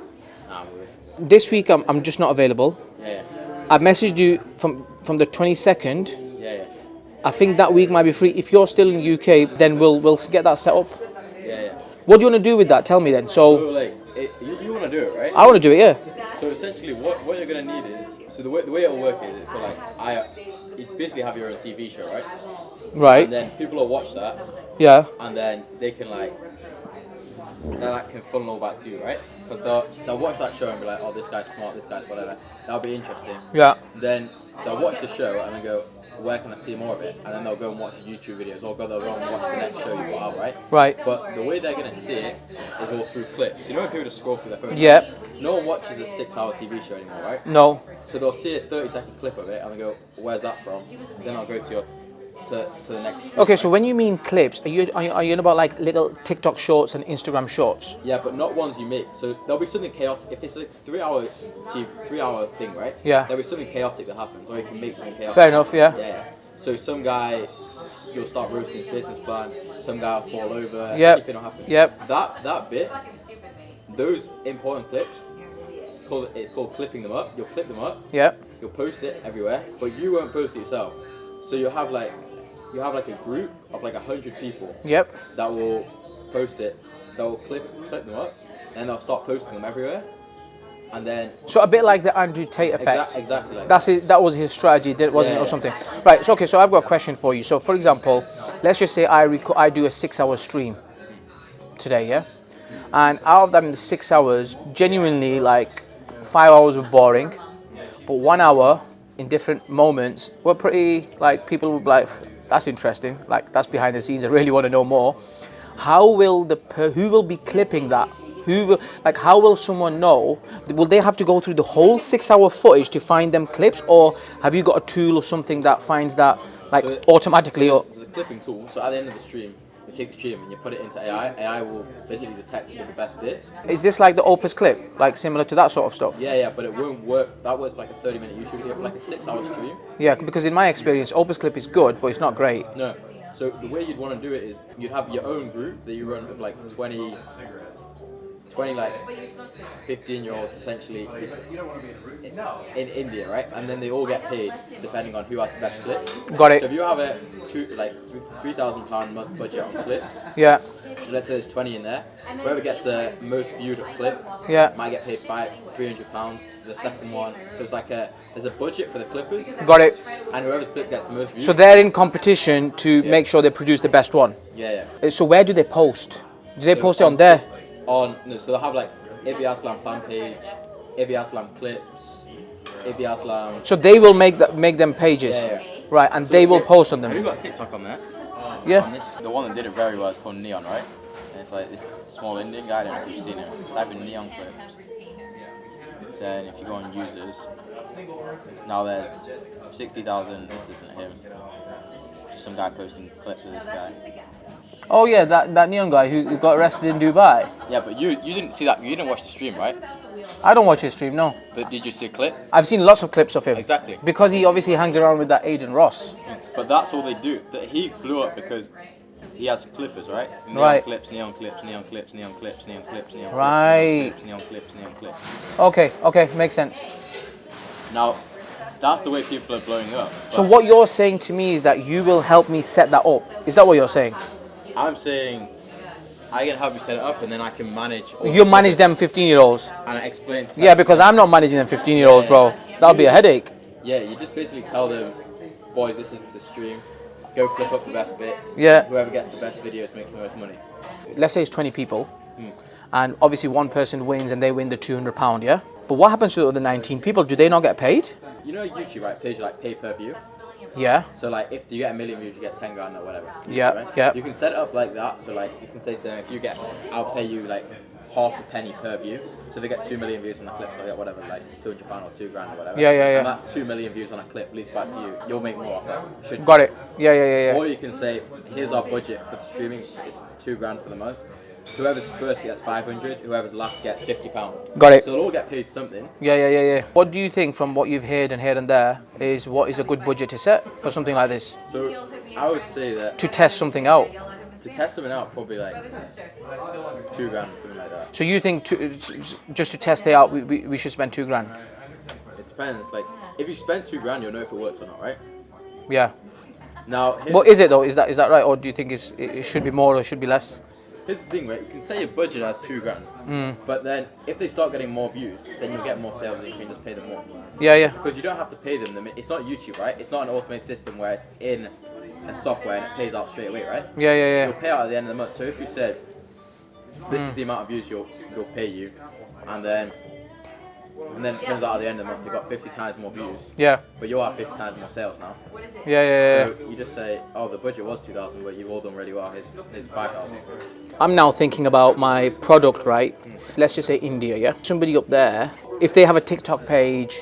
Nah, I'm good. This week I'm just not available. Yeah, I messaged you from the 22nd. yeah, yeah, I think that week might be free. If you're still in the UK, then we'll get that set up. yeah, yeah. What do you want to do with that? Tell me then. So So like, you want to do it, right? I want to do it. Yeah. So essentially, what you're gonna need is, so the way it'll work is, it's like you basically have your own TV show, right? Right. And then people will watch that, Yeah. and then they can that can funnel back to you, right? Because they'll watch that show and be like, oh, this guy's smart, this guy's whatever. That'll be interesting. Yeah. Then they'll watch the show and then go, where can I see more of it? And then they'll go and watch YouTube videos, or they'll go and watch the next show you put out, right? Right. But the way they're gonna see it is all through clips. You know when people just scroll through their phone? Yeah. No one watches a 6-hour TV show anymore, right? No. So they'll see a 30-second clip of it and they go, where's that from? Then I'll go to the next. Okay. So when you mean clips, are you on about like little TikTok shorts and Instagram shorts? Yeah, but not ones you make. So there'll be something chaotic. If it's a 3-hour thing, right? Yeah. There'll be something chaotic that happens, or you can make something chaotic. Fair enough. Yeah. Yeah. So some guy, you'll start roasting his business plan. Some guy will fall over. Yep. Anything will happen. Yep. That bit, those important clips, it's called clipping them up. You'll clip them up. Yep. You'll post it everywhere, but you won't post it yourself. So you'll have like a group of like 100 people. Yep. That will post it. They'll clip them up, and they'll start posting them everywhere. And then So a bit like the Andrew Tate effect. exactly like That's it. That was his strategy, wasn't it, or something? Right. So okay. So I've got a question for you. So for example, let's just say I do a 6-hour stream today, yeah, and out of that in the 6 hours, genuinely like 5 hours were boring, but 1 hour in different moments were pretty like people would be like, that's interesting. Like that's behind the scenes. I really want to know more. How will who will be clipping that? How will someone know? Will they have to go through the whole 6-hour footage to find them clips, or have you got a tool or something that finds that like automatically? Or there's a clipping tool. So at the end of the stream, you take the stream and you put it into AI. AI will basically detect the best bits. is this like the Opus clip, like similar to that sort of stuff? Yeah, but it won't work. That works for like a 30-minute YouTube video for like a 6-hour stream. Yeah, because in my experience, Opus clip is good, but it's not great. No. So the way you'd want to do it is you'd have your own group that you run of like 20 like 15-year-olds essentially in India, right? And then they all get paid depending on who has the best clip. Got it. So if you have a £3,000 month budget on clips, Yeah. let's say there's 20 in there, whoever gets the most viewed clip Yeah. might get paid £300. The second one, so it's like there's a budget for the clippers, Got it. and whoever's clip gets the most views. So they're in competition to make sure they produce the best one. Yeah. So where do they post? Do they So post it on there? So they'll have like Ibby Aslam fan page, Ibby Aslam clips, Ibby Aslam. So they will make them pages, Yeah. right? And they will post on Have you them. got TikTok on there? Yeah. On this, the one that did it very well is called Neon, right? And it's like this small Indian guy. I don't know if you've seen him. Type in Neon clips. Then if you go on users, now there's 60,000. This isn't him. Just some guy posting clips of this guy. Oh yeah, that neon guy who got arrested in Dubai. Yeah, but you didn't see that. You didn't watch the stream, right? I don't watch his stream, no. But did you see a clip? I've seen lots of clips of him. Exactly. Because he obviously hangs around with that Aiden Ross. But that's all they do. That he blew up because he has clippers, right? Neon Right. clips, neon clips, neon clips, neon clips, neon clips, neon Right. clips, neon clips, neon clips. Okay, makes sense. Now, that's the way people are blowing up. So But what you're saying to me is that you will help me set that up. Is that what you're saying? I'm saying I can help you set it up, and then I can manage. all You the manage clippers them 15-year-olds. and I explain. To Yeah, because I'm not managing them 15-year-olds, bro. That'll be a headache. Yeah, you just basically tell them, boys, this is the stream. Go clip up the best bits. Yeah. Whoever gets the best videos makes the most money. Let's say it's 20 people, and obviously one person wins and they win the £200, yeah? But what happens to the other 19 people? Do they not get paid? You know YouTube, right? Page like pay per view. Yeah. So like if you get 1 million views, you get 10 grand or whatever. Yeah, Right? yeah. You can set it up like that. So like you can say to them, I'll pay you like half a penny per view. So they get 2 million views on the clip, so I get whatever, like £200 or 2 grand or whatever. Yeah, yeah, yeah. And that 2 million views on a clip leads back to you. You'll make more off that. Should Got it. Yeah. Or you can say, here's our budget for the streaming. It's 2 grand for the month. Whoever's first gets 500. Whoever's last gets £50. Got it. So they'll all get paid something. Yeah. What do you think from what you've heard and here and there is what is a good budget to set for something like this? So I would say that To test something out. To test something out, probably like $2,000, something like that. So you think just to test it out, we should spend $2,000? It depends. Like, if you spend $2,000, you'll know if it works or not, right? Yeah. Now, But is it though? Is that right, or do you think it should be more or it should be less? here's the thing, right? You can say your budget as $2,000, but then if they start getting more views, then you'll get more sales and you can just pay them more. Yeah, yeah. Because you don't have to pay them. It's not YouTube, right? It's not an automated system where it's in a software and it pays out straight away, right? Yeah, yeah, yeah. You'll pay out at the end of the month. So if you said, this is the amount of views you'll pay you, and then it turns out at the end of the month you've got 50 times more views. Yeah. But you'll have 50 times more sales now. Yeah, yeah, yeah. So you just say, oh, the budget was 2,000, but you've all done really well. Here's 5,000. I'm now thinking about my product, right? Let's just say India, yeah? Somebody up there, if they have a TikTok page,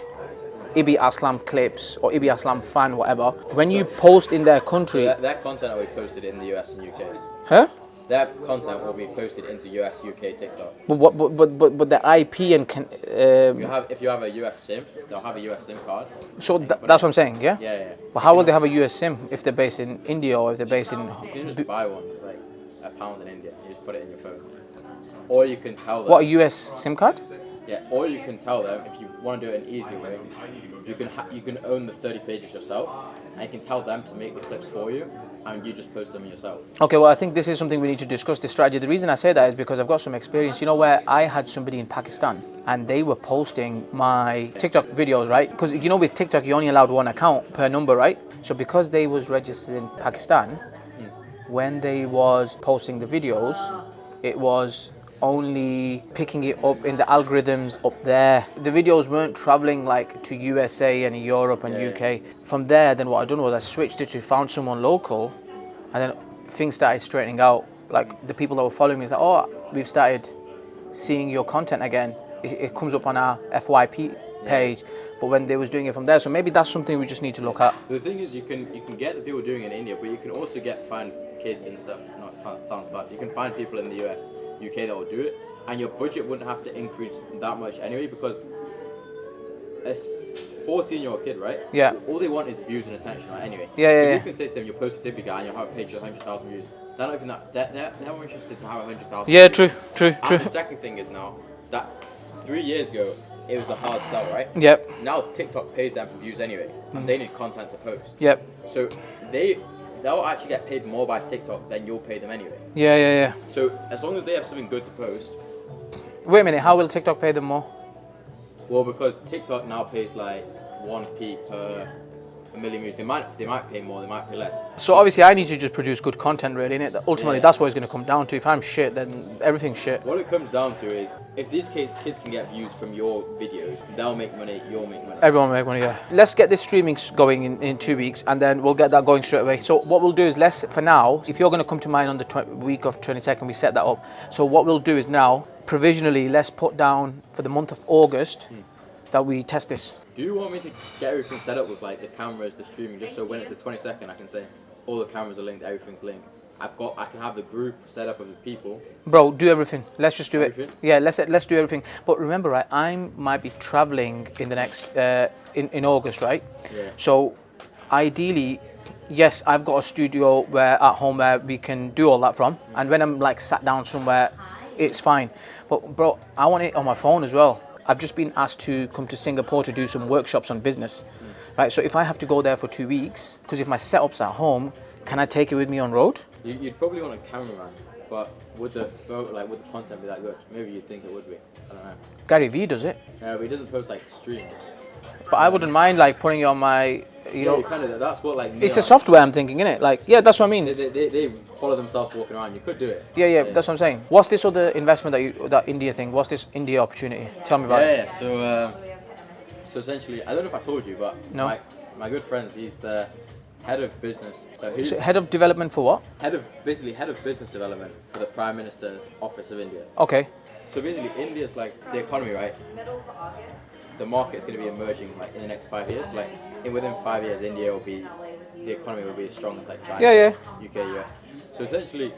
Ibby Aslam clips or Ibby Aslam fan, whatever, when you post in their country... That content will be posted in the US and UK. Huh? That content will be posted into US, UK, TikTok. But the IP and can... If you have a US SIM, they'll have a US SIM card. So that's what I'm saying, yeah? Yeah, yeah. But how will they have a US SIM if they're based in India or if they're based in... You can just buy one, like £1 in India. You just put it in your phone. Or you can tell them... What, a US SIM card? Yeah, or you can tell them, if you want to do it an easier way, you can own the 30 pages yourself, and you can tell them to make the clips for you, and you just post them yourself. Okay, well, I think this is something we need to discuss, this strategy. The reason I say that is because I've got some experience. You know, where I had somebody in Pakistan, and they were posting my TikTok videos, right? Because, you know, with TikTok, you're only allowed one account per number, right? So because they was registered in Pakistan, when they was posting the videos, it was only picking it up in the algorithms up there. The videos weren't traveling like to USA and Europe and UK. From there, then what I done was I switched it to found someone local, and then things started straightening out. Like the people that were following me said, oh, we've started seeing your content again. It comes up on our FYP page. But when they was doing it from there, so maybe that's something we just need to look at. The thing is, you can get the people doing it in India, but you can also find kids and stuff. Not sounds bad. You can find people in the US, UK that will do it, and your budget wouldn't have to increase that much anyway, because a 14-year-old kid, right? Yeah. All they want is views and attention, right? Anyway. Yeah, so yeah. you can say to them, you'll post a Ibby guy and you'll have a page of 100,000 views. They're not even that. They're more interested to have 100,000. Yeah, views. true. And the second thing is now that 3 years ago it was a hard sell, right? Yep. Now TikTok pays them for views anyway, and they need content to post. Yep. So they'll actually get paid more by TikTok than you'll pay them anyway. Yeah. So as long as they have something good to post. Wait a minute, how will TikTok pay them more? Well, because TikTok now pays like 1p per a million views. They might pay more, they might pay less. So obviously I need to just produce good content, really, innit? Ultimately, Yeah. that's what it's going to come down to. If I'm shit, then everything's shit. What it comes down to is, if these kids can get views from your videos, they'll make money, you'll make money. Everyone will make money, yeah. Let's get this streaming going in 2 weeks, and then we'll get that going straight away. So what we'll do is, for now, if you're going to come to mine on the week of 22nd, we set that up. So what we'll do is now, provisionally, let's put down for the month of August that we test this. Do you want me to get everything set up with like the cameras, the streaming, just so when it's the 22nd, I can say all the cameras are linked, everything's linked. I can have the group set up of the people. Bro, do everything. Let's just do Everything? it. Yeah, let's do everything. But remember, right? I might be traveling in the next in August, right? Yeah. So, ideally, yes, I've got a studio where at home where we can do all that from. And when I'm like sat down somewhere, it's fine. But bro, I want it on my phone as well. I've just been asked to come to Singapore to do some workshops on business, right? So if I have to go there for 2 weeks, because if my setup's at home, can I take it with me on road? You'd probably want a cameraman, but would the content be that good? Maybe you'd think it would be. I don't know. Gary Vee does it. But he doesn't post like streams. But I wouldn't mind like putting it on my, you know. You kind of, that's what like. It's a software I'm thinking, innit? Like, yeah, that's what I mean. They follow themselves walking around. You could do it. Yeah, that's what I'm saying. What's this other investment that India thing? What's this India opportunity? Tell me about it. Yeah. So essentially, I don't know if I told you, but No. my good friend, he's the head of business. So head of development for what? Head of business development for the Prime Minister's Office of India. Okay. So basically, India's like the economy, right? The market's going to be emerging like in the next 5 years. Like within 5 years, the economy will be as strong as like China, Yeah. UK, US. So essentially,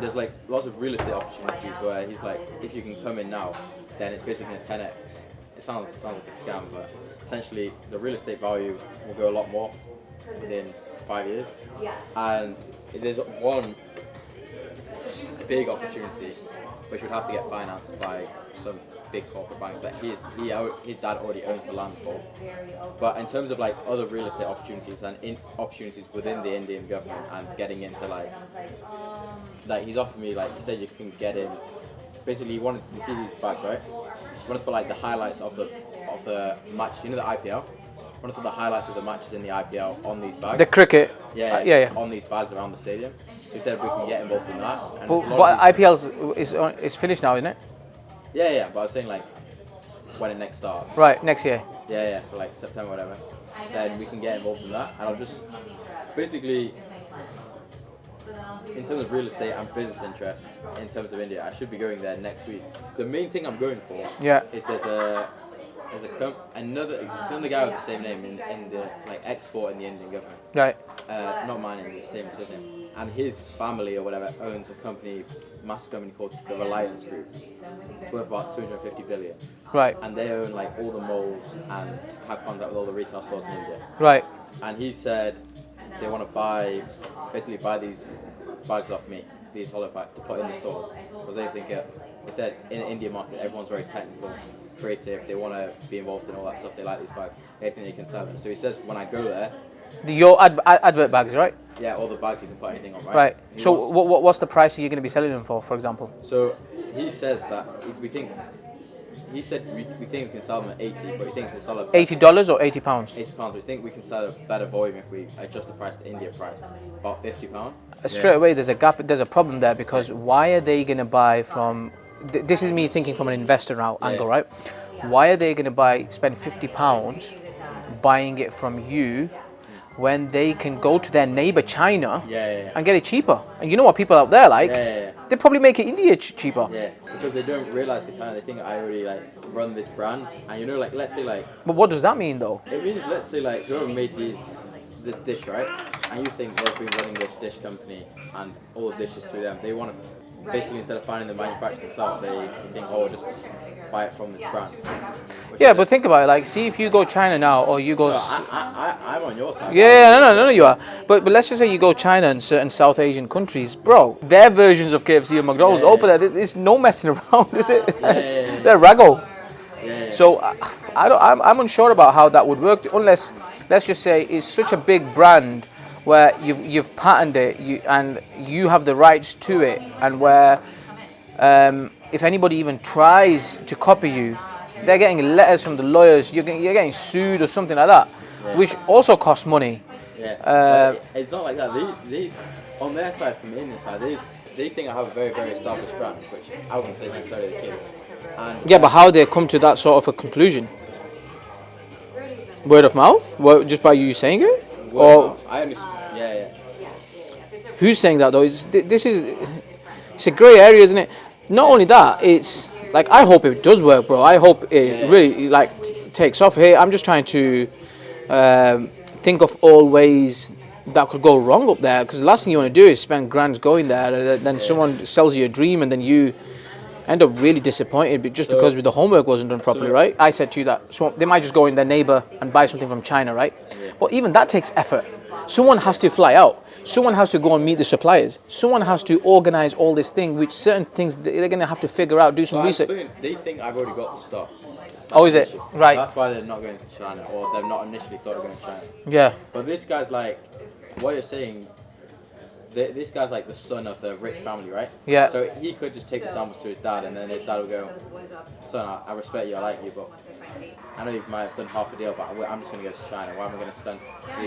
there's like lots of real estate opportunities where he's like, if you can come in now, then it's basically a 10x. It sounds like a scam, but essentially the real estate value will go a lot more within 5 years. And there's one big opportunity, which would have to get financed by some big corporate banks that his dad already owns the land for. But in terms of like other real estate opportunities and opportunities within the Indian government and getting into like he's offered me, like you said, you can get in. Basically, you see these bags, right? You want to put like the highlights of the match. You know the IPL. You want to put the highlights of the matches in the IPL on these bags. The cricket. Yeah. On these bags around the stadium. So he said we can get involved in that. And but IPL is finished now, isn't it? Yeah. But I was saying like when it next starts. Right, next year. Yeah, for like September, whatever. Then we can get involved in that, and I'll just basically, in terms of real estate and business interests, in terms of India, I should be going there next week. The main thing I'm going for is there's another guy with the same name in the like export in the Indian government. Right. Not mine, the same as his name. And his family or whatever owns a company, massive company called the Reliance Group. It's worth about 250 billion. Right. And they own like all the malls and have contact with all the retail stores in India. Right. And he said they want to buy these bags off me, these hollow packs, to put in the stores, because they think he said in the Indian market everyone's very technical, creative, they want to be involved in all that stuff, they like these bags, they think they can sell them. So he says when I go there, your advert bags, right? Yeah, all the bags you can put anything on, right? Right. So what's the price you're going to be selling them for example? So he says that we think we can sell them at 80, but we think we'll sell at $80 or £80? £80. We think we can sell a better volume if we adjust the price to India price, about £50. Straight away, there's a gap. There's a problem there, because why are they going to buy from? This is me thinking from an investor angle, right? Why are they going to spend £50 buying it from you when they can go to their neighbor China and get it cheaper? And you know what people out there like? They probably make it India cheaper. Yeah, because they don't realize they think I already like run this brand, and you know, like let's say like. But what does that mean though? It means, let's say like whoever made this dish, right? And you think they've been running this dish company and all the dishes through them. They want to basically, instead of finding the manufacturer themselves, they think, oh, just buy it from this brand. Yeah, but think about it. Like, see if you go China now, or you go. No, I'm on your side. Yeah, no, you are. But let's just say you go China and certain South Asian countries, bro. Their versions of KFC and McDonald's open there. There's no messing around, is it? They're raggo. So I'm unsure about how that would work, unless, let's just say, it's such a big brand where you've patented it and you have the rights to it, and where if anybody even tries to copy you, they're getting letters from the lawyers. You're getting sued or something like that, which also costs money. Yeah, it's not like that. They on their side, from the Indian side, they think I have a very, very established brand, which I wouldn't say necessarily the case. And but how they come to that sort of a conclusion? Word of mouth? Just by you saying it? Or I only, who's saying that though? It's a grey area, isn't it? Not only that, it's like, I hope it does work, bro. I hope it really takes off. Hey, I'm just trying to think of all ways that could go wrong up there, because the last thing you want to do is spend grand going there, and then someone sells you a dream, and then you end up really disappointed because the homework wasn't done properly, right? I said to you that they might just go in their neighbor and buy something from China, right? But even that takes effort. Someone has to fly out. Someone has to go and meet the suppliers. Someone has to organize all this thing, which certain things they're going to have to figure out, do some research. They think I've already got the stock. Oh, is it? Right. That's why they're not going to China, or they've not initially thought of going to China. Yeah. But this guy's like, what you're saying, this guy's like the son of the rich family, right? Yeah. So he could just take the samples to his dad, and then his dad will go, son, I respect you, I like you, but I know you might have done half a deal, but I'm just going to go to China. Why am I going to spend?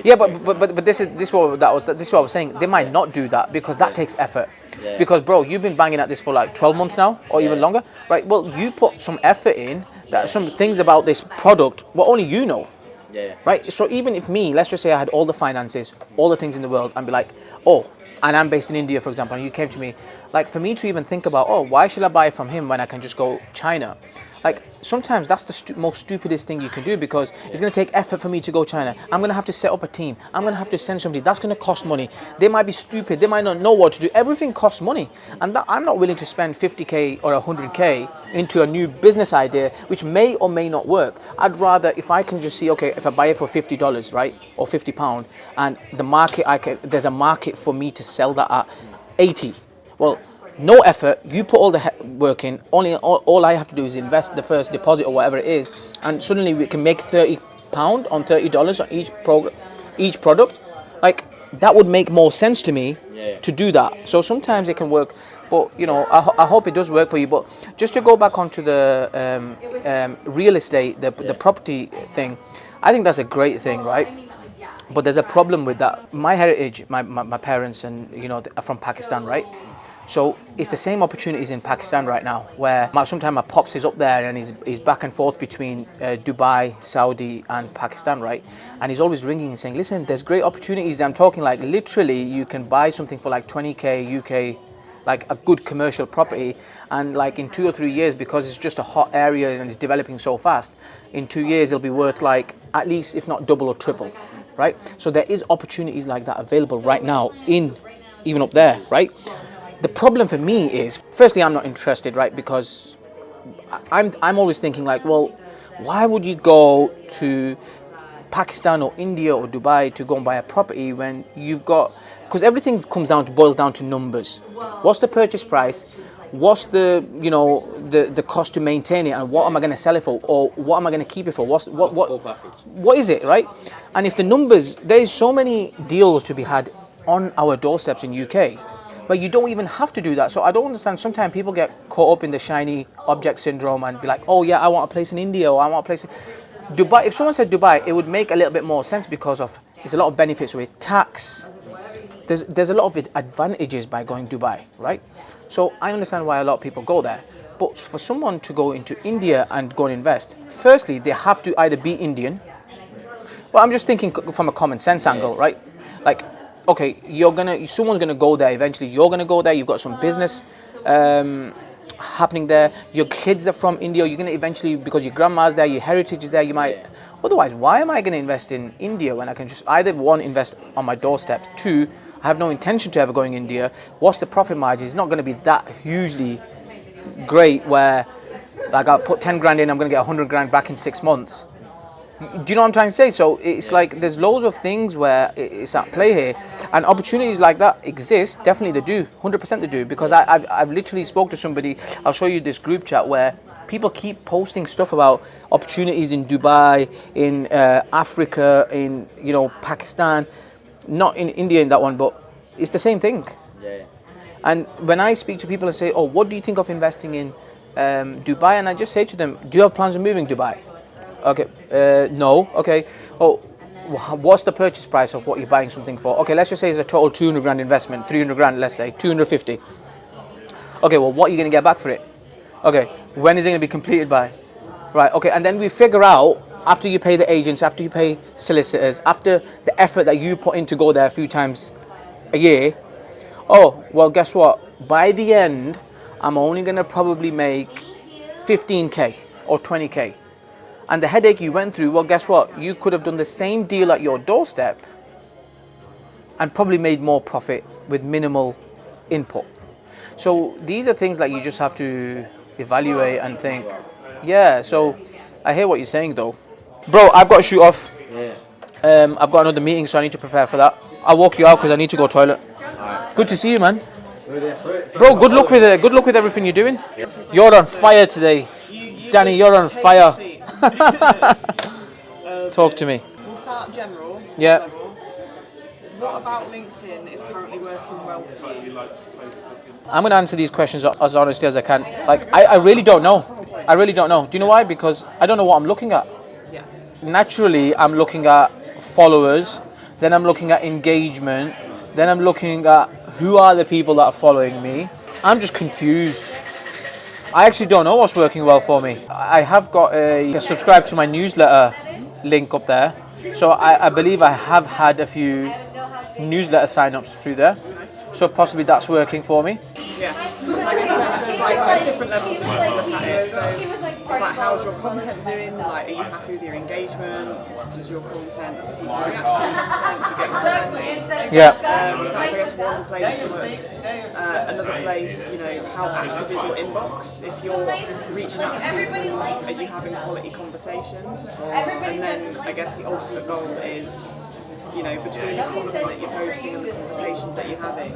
Yeah, but this is what I was saying. They might not do that because that takes effort. Yeah. Because, bro, you've been banging at this for like 12 months now, or even longer, right? Well, you put some effort in. That some things about this product, what only you know. Yeah. Right. So even if let's just say I had all the finances, all the things in the world, and be like, oh, and I'm based in India, for example, and you came to me, like, for me to even think about, oh, why should I buy from him when I can just go China? Like, sometimes that's the most stupidest thing you can do, because it's going to take effort for me to go China. I'm going to have to set up a team. I'm going to have to send somebody. That's going to cost money. They might be stupid. They might not know what to do. Everything costs money. And I'm not willing to spend 50K or 100K into a new business idea, which may or may not work. I'd rather, if I can just see, okay, if I buy it for $50, right, or £50, and the market, there's a market for me to sell that at 80. Well, no effort. You put all the work in. All I have to do is invest the first deposit or whatever it is, and suddenly we can make £30 on $30 on each product. Like that would make more sense to me to do that. So sometimes it can work, but I hope it does work for you. But just to go back onto the real estate, the property thing, I think that's a great thing, right? But there's a problem with that. My heritage, my parents and are from Pakistan, right? So it's the same opportunities in Pakistan right now, where sometimes my pops is up there and he's back and forth between Dubai, Saudi, and Pakistan, right? And he's always ringing and saying, "Listen, there's great opportunities." I'm talking like literally, you can buy something for like 20k UK, like a good commercial property, and like in 2 or 3 years, because it's just a hot area and it's developing so fast, in 2 years it'll be worth like at least, if not double or triple, right? So there is opportunities like that available right now even up there, right? The problem for me is, firstly, I'm not interested, right? Because I'm always thinking like, well, why would you go to Pakistan or India or Dubai to go and buy a property when you've got, because everything boils down to numbers. What's the purchase price? What's the cost to maintain it, and what am I going to sell it for, or what am I going to keep it for? What is it, right? And if the numbers, there's so many deals to be had on our doorsteps in UK, but you don't even have to do that. So I don't understand. Sometimes people get caught up in the shiny object syndrome and be like, "Oh yeah, I want a place in India, or I want a place in Dubai." If someone said Dubai, it would make a little bit more sense because there's a lot of benefits with tax. There's a lot of advantages by going Dubai, right? So I understand why a lot of people go there. But for someone to go into India and go and invest, firstly, they have to either be Indian. Well, I'm just thinking from a common sense angle, right? Like, okay, someone's gonna go there eventually. You're gonna go there. You've got some business happening there. Your kids are from India. You're gonna eventually, because your grandma's there, your heritage is there. You might. Otherwise, why am I gonna invest in India when I can just either one, invest on my doorstep, two, I have no intention to ever going India. What's the profit margin? It's not gonna be that hugely great where, like, I'll put 10 grand in, I'm gonna get 100 grand back in 6 months. Do you know what I'm trying to say? So it's like there's loads of things where it's at play here, and opportunities like that exist. Definitely they do, 100% they do. Because I've literally spoke to somebody. I'll show you this group chat where people keep posting stuff about opportunities in Dubai, in Africa, in Pakistan, not in India in that one, but it's the same thing. Yeah. And when I speak to people and say, "Oh, what do you think of investing in Dubai?" and I just say to them, "Do you have plans of moving Dubai?" Okay, no. Okay. Oh, what's the purchase price of what you're buying something for? Okay, let's just say it's a total 200 grand investment, 300 grand, let's say 250. Okay, well, what are you going to get back for it? Okay, when is it going to be completed by? Right. Okay, and then we figure out, after you pay the agents, after you pay solicitors, after the effort that you put in to go there a few times a year. Oh, well, guess what? By the end, I'm only going to probably make 15k or 20k. And the headache you went through, well, guess what? You could have done the same deal at your doorstep and probably made more profit with minimal input. So these are things that you just have to evaluate and think. Yeah, so I hear what you're saying though. Bro, I've got to shoot off. Yeah. I've got another meeting, so I need to prepare for that. I'll walk you out because I need to go toilet. Right. Good to see you, man. Bro, good luck with everything you're doing. You're on fire today. Danny, you're on fire. Talk to me. We'll start general. Yeah. Level. What about LinkedIn is currently working well for you? I'm going to answer these questions as honestly as I can. Like, I really don't know. I really don't know. Do you know why? Because I don't know what I'm looking at. Yeah. Naturally, I'm looking at followers, then I'm looking at engagement, then I'm looking at who are the people that are following me. I'm just confused. I actually don't know what's working well for me. I have got a subscribe to my newsletter link up there. So I believe I have had a few newsletter sign-ups through there. So possibly that's working for me. Yeah. I guess there's different levels of how you look at it. So it's like, how's your content doing? Like, are you happy with your engagement? Does your content, do people react to your content? Do you get comments? Yeah. So that's, I guess, one place to look. Another place, how active is your inbox? If you're reaching out to people, are you having quality conversations? And then I guess the ultimate goal is, between the content that you're posting and the conversations that you're having,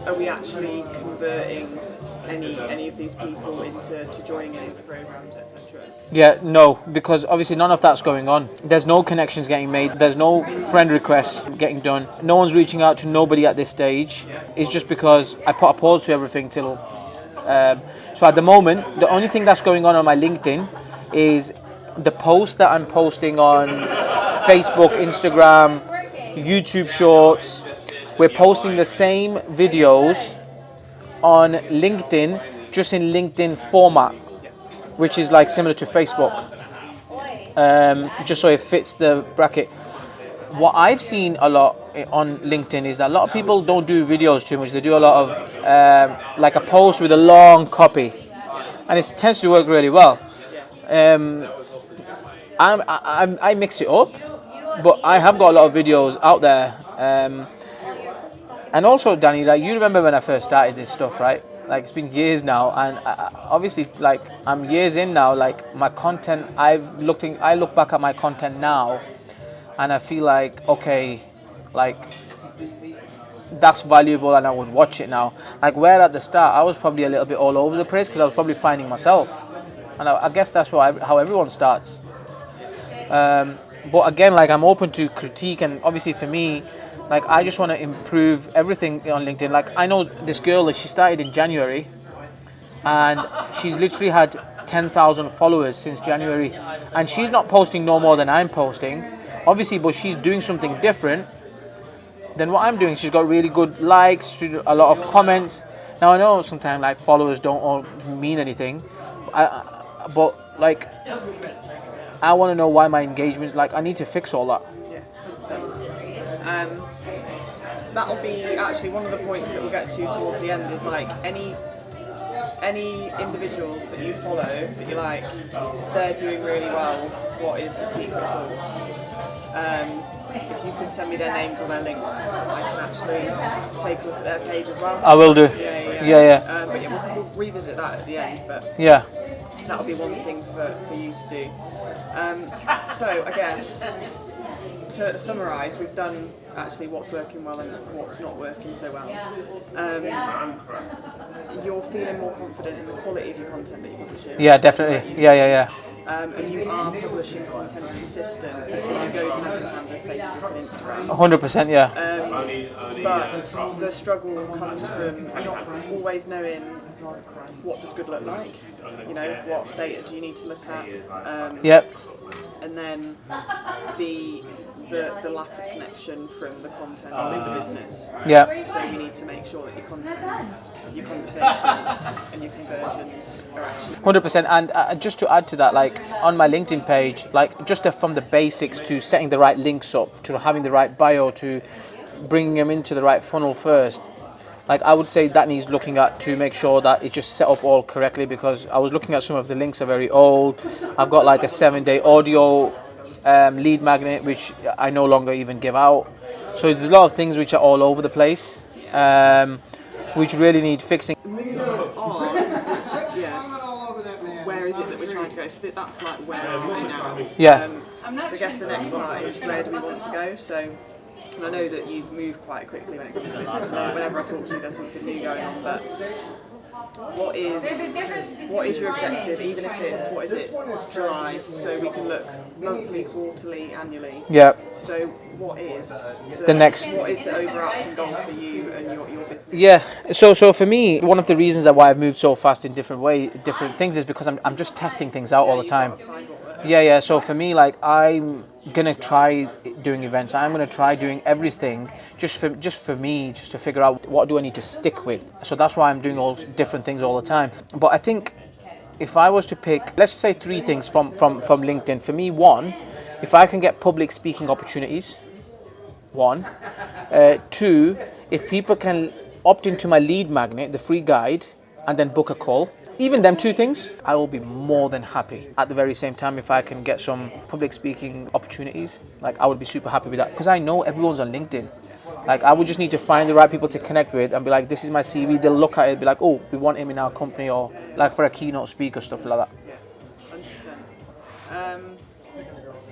are we actually converting any of these people into joining any of the programs, etc.? Yeah, no, because obviously none of that's going on. There's no connections getting made. There's no friend requests getting done. No one's reaching out to nobody at this stage. It's just because I put a pause to everything till. So at the moment, the only thing that's going on my LinkedIn is the post that I'm posting on Facebook, Instagram, YouTube Shorts. We're posting the same videos on LinkedIn, just in LinkedIn format, which is like similar to Facebook, just so it fits the bracket. What I've seen a lot on LinkedIn is that a lot of people don't do videos too much. They do a lot of like a post with a long copy, and it tends to work really well. I mix it up, but I have got a lot of videos out there. And also, Danny, like you remember when I first started this stuff, right? Like it's been years now, and obviously, like I'm years in now. Like my content, I look back at my content now, and I feel like okay, like that's valuable, and I would watch it now. Like where at the start, I was probably a little bit all over the place because I was probably finding myself, and I guess that's how everyone starts. But again, like I'm open to critique, and obviously for me, like I just want to improve everything on LinkedIn. Like I know this girl, she started in January, and she's literally had 10,000 followers since January, and she's not posting no more than I'm posting, obviously, but she's doing something different than what I'm doing. She's got really good likes, a lot of comments. Now I know sometimes like followers don't all mean anything, but like I want to know why my engagements, like I need to fix all that. Yeah. That'll be actually one of the points that we'll get to towards the end. Is like any individuals that you follow that you're like they're doing really well. What is the secret sauce? If you can send me their names or their links, I can actually take a look at their page as well. I will do. Yeah. But yeah, we'll revisit that at the end. But yeah, that'll be one thing for you to do. So I guess to summarise, we've done actually what's working well and what's not working so well. You're feeling more confident in the quality of your content that you're publishing. Yeah, definitely. Yeah. And you are publishing content consistent because it goes hand in hand with Facebook and Instagram. 100%, yeah. But the struggle comes from not always knowing what does good look like. You know, what data do you need to look at? Yep. And then the lack of connection from the content to the business. Yeah. So you need to make sure that your content, your conversations and your conversions are actually 100%. And just to add to that, like on my LinkedIn page, like just from the basics to setting the right links up, to having the right bio, to bringing them into the right funnel first, like I would say that needs looking at to make sure that it's just set up all correctly, because I was looking at some of the links are very old. I've got like a 7-day audio lead magnet which I no longer even give out. So there's a lot of things which are all over the place, which really need fixing. moving on. Where is it that we're trying to go? So that's like where are we now? Yeah. I guess the next one is where do we want to go? So. And I know that you move quite quickly when it comes to business, and whenever I talk to you there's something new going on, but what is your objective, even if it's, what is it, July, so we can look monthly, quarterly, annually. Yeah. So what is the overarching goal for you and your business? Yeah, so for me, one of the reasons why I've moved so fast in different things is because I'm just testing things out all the time. Yeah. So for me, like I'm gonna try doing events. I'm gonna try doing everything just for me, just to figure out what do I need to stick with. So that's why I'm doing all different things all the time. But I think if I was to pick, let's say 3 things from LinkedIn. For me, 1, if I can get public speaking opportunities. 1, 2, if people can opt into my lead magnet, the free guide, and then book a call. Even them 2 things, I will be more than happy. At the very same time, if I can get some public speaking opportunities, like I would be super happy with that, because I know everyone's on LinkedIn. Like I would just need to find the right people to connect with and be like, this is my CV. They'll look at it and be like, oh, we want him in our company, or like for a keynote speaker, stuff like that. Yeah, 100%.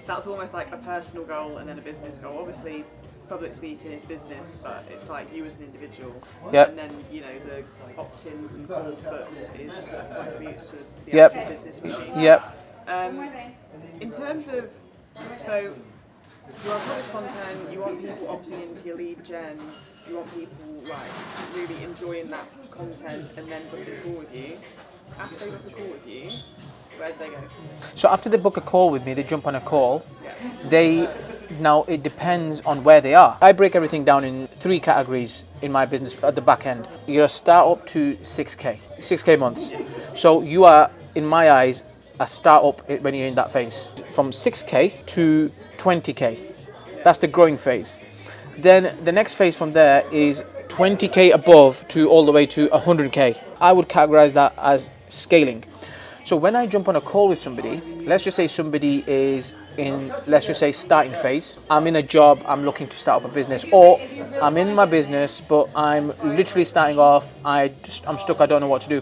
That's almost like a personal goal and then a business goal. Obviously, public speaking is business, but it's like you as an individual. Yep. And then, you know, the opt-ins and calls books is what contributes to the Yep. actual business machine. Yep. In terms of, so you want publish content, you want people opting into your lead gen, you want people like really enjoying that content and then booking a call with you. After they book a call with you, where do they go? So after they book a call with me, they jump on a call. Yeah. Now it depends on where they are. I break everything down in 3 categories in my business at the back end. You're a startup to 6K months. So you are, in my eyes, a startup when you're in that phase. From 6K to 20K. That's the growing phase. Then the next phase from there is 20K above to all the way to 100K. I would categorize that as scaling. So when I jump on a call with somebody, let's just say somebody is in, let's just say, starting phase. I'm in a job, I'm looking to start up a business, or I'm in my business, but I'm literally starting off, I'm stuck, I don't know what to do.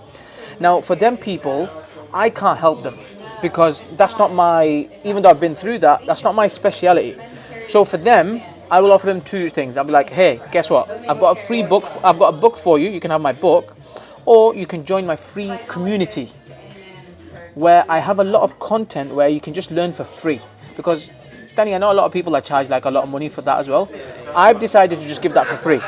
Now, for them people, I can't help them because that's not my, even though I've been through that, that's not my speciality. So for them, I will offer them 2 things. I'll be like, hey, guess what? I've got a free book, I've got a book for you, you can have my book, or you can join my free community, where I have a lot of content where you can just learn for free. Because, Danny, I know a lot of people that charge like a lot of money for that as well. I've decided to just give that for free.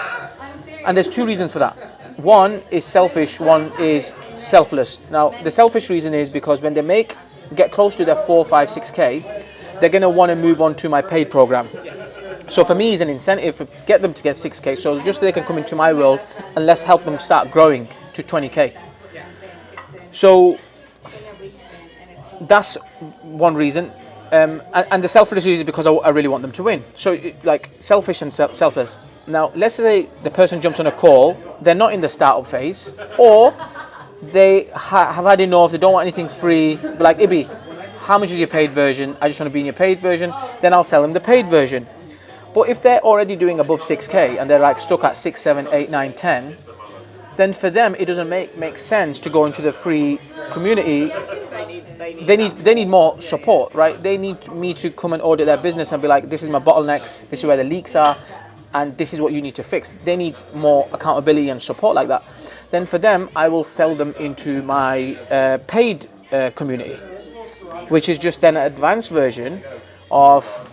And there's 2 reasons for that. One is selfish, one is selfless. Now, the selfish reason is because when they get close to their 4, 5, 6K, they're going to want to move on to my paid program. So for me, it's an incentive to get them to get 6K, so just so they can come into my world and let's help them start growing to 20K. So that's one reason. And the selfless reason is because I really want them to win. So like selfish and selfless. Now, let's say the person jumps on a call, they're not in the startup phase, or they have had enough, they don't want anything free, like, Ibby, how much is your paid version? I just want to be in your paid version. Then I'll sell them the paid version. But if they're already doing above 6K and they're like stuck at 6, 7, 8, 9, 10, then for them it doesn't make sense to go into the free community. They need more support, right? They need me to come and audit their business and be like, this is my bottlenecks, this is where the leaks are, and this is what you need to fix. They need more accountability and support like that. Then for them, I will sell them into my paid community, which is just an advanced version of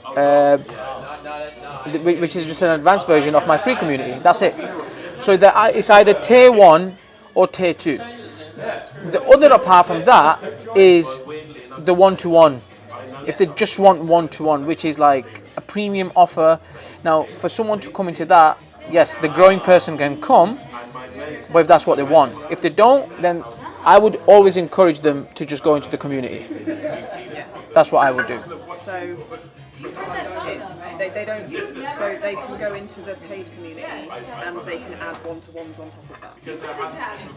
my free community. That's it. So it's either tier 1 or tier 2. The other apart from that is the one-to-one. If they just want one-to-one, which is like a premium offer. Now, for someone to come into that, yes, the growing person can come, but if that's what they want. If they don't, then I would always encourage them to just go into the community. That's what I would do. So they don't. So they can go into the paid community and they can add one-to-ones on top of that.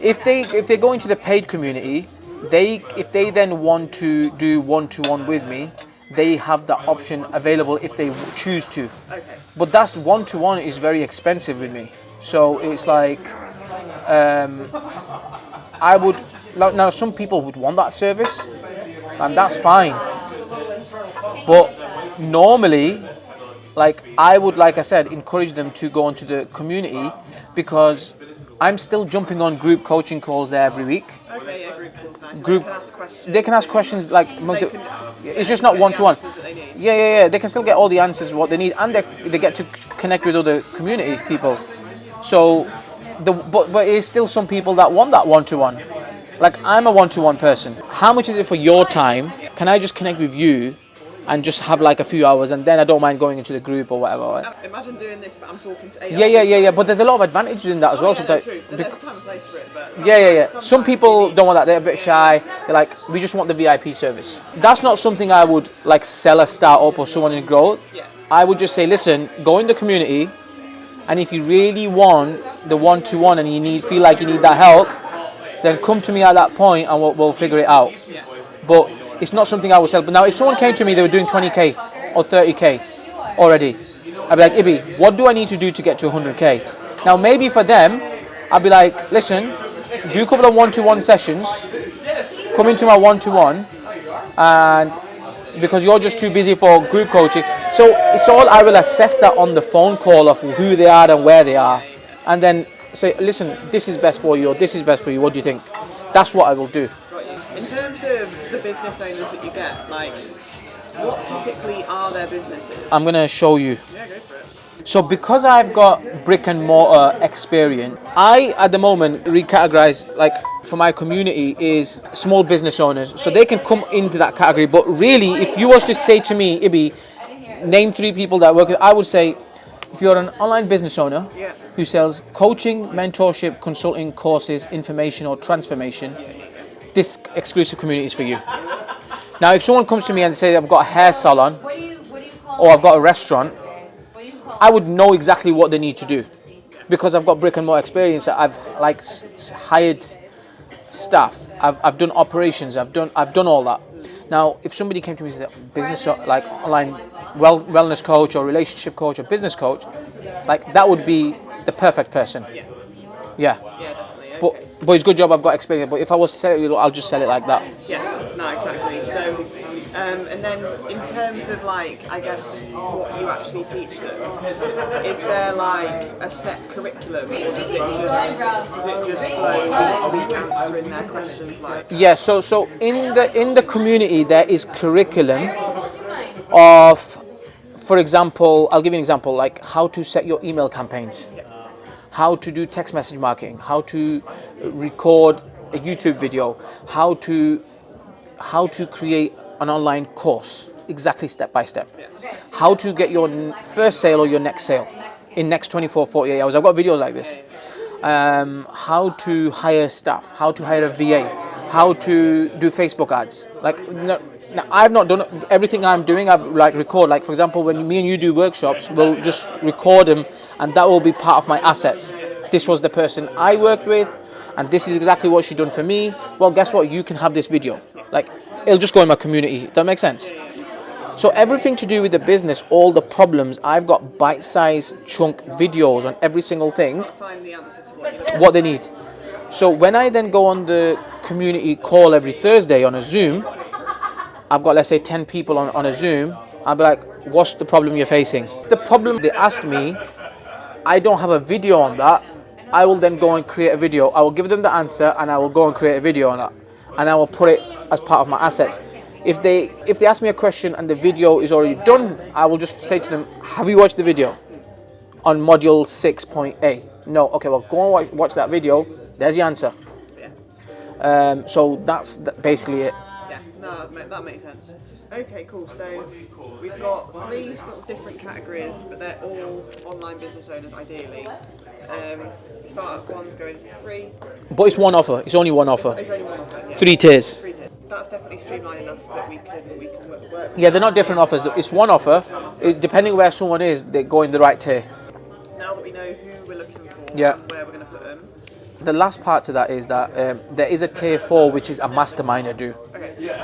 If they go into the paid community, if they then want to do one-to-one with me, they have that option available if they choose to. Okay. But that's one-to-one is very expensive with me. So it's like I would now some people would want that service, and that's fine. But normally, I would, like I said, encourage them to go into the community because I'm still jumping on group coaching calls there every week. Okay, yeah, group calls nice. Group, they can ask questions. they can ask questions like it's just not one-to-one. Yeah. They can still get all the answers what they need, and they get to connect with other community people. So, but it's still some people that want that one-to-one. Like, I'm a one-to-one person. How much is it for your time? Can I just connect with you and just have like a few hours, and then I don't mind going into the group or whatever? Imagine doing this, but I'm talking to 8 Yeah. But there's a lot of advantages in that as well. True. But there's a time and place for it. But Yeah. Some people don't want that. They're a bit shy. They're like, we just want the VIP service. That's not something I would like sell a startup or someone in growth. Yeah. I would just say, listen, go in the community, and if you really want the one-to-one and feel like you need that help, then come to me at that point and we'll figure it out. Yeah. But it's not something I would sell. But now if someone came to me, they were doing 20K or 30K already, I'd be like, Ibby, what do I need to do to get to 100K? Now maybe for them, I'd be like, listen, do a couple of one-to-one sessions, come into my one-to-one, and because you're just too busy for group coaching. So it's all, I will assess that on the phone call of who they are and where they are, and then say, listen, this is best for you, or this is best for you. What do you think? That's what I will do. In terms of the business owners that you get, like, what typically are their businesses? I'm gonna show you. Yeah, go for it. So because I've got brick and mortar experience, I at the moment recategorize, like, for my community is small business owners, so they can come into that category. But really, if you was to say to me, Ibby, name 3 people that work, I would say, if you're an online business owner who sells coaching, mentorship, consulting, courses, information or transformation, this exclusive community is for you. Now, if someone comes to me and say I've got a hair salon or I've got a restaurant, I would know exactly what they need to do because I've got brick and mortar experience. I've like hired staff. I've done operations. I've done all that. Now, if somebody came to me and said business, like online wellness coach or relationship coach or business coach, like that would be the perfect person. Yeah. Yeah, definitely. Okay. But it's a good job I've got experience. But if I was to sell it, I'll just sell it like that. Yeah, no, exactly. So, and then in terms of like, I guess what you actually teach them, is there like a set curriculum, or does it just flow each week answering their questions like? Yeah. So in the community there is curriculum of, for example, I'll give you an example, like how to set your email campaigns, how to do text message marketing, how to record a YouTube video, how to create an online course, exactly step by step. How to get your first sale or your next sale in next 24, 48 hours. I've got videos like this. How to hire staff, how to hire a VA, how to do Facebook ads. Like, now I've not done everything I'm doing. I've like record, like for example, when me and you do workshops, we'll just record them and that will be part of my assets. This was the person I worked with and this is exactly what she done for me. Well, guess what? You can have this video. Like, it'll just go in my community. That makes sense? So everything to do with the business, all the problems, I've got bite-sized chunk videos on every single thing, Find the answer to what they need. So when I then go on the community call every Thursday on a Zoom, I've got, let's say, 10 people on a Zoom, I'll be like, what's the problem you're facing? The problem they ask me, I don't have a video on that. I will then go and create a video. I will give them the answer and I will go and create a video on that. And I will put it as part of my assets. If they ask me a question and the video is already done, I will just say to them, have you watched the video on module 6.A? No. Okay, well, go and watch that video. There's your answer. So that's basically it. Yeah, no, that makes sense. Okay, cool. So we've got 3 sort of different categories, but they're all online business owners, ideally. Startup one's going to 3. But it's one offer. It's only one offer. It's only one offer. Yeah. 3 tiers. 3 tiers. That's definitely streamlined enough that we can work. Yeah, they're not different offers. It's one offer. Depending where someone is, they go in the right tier. Now that we know who we're looking for, Yeah. and where we're going to put them. The last part to that is that there is a tier 4, which is a mastermind I do.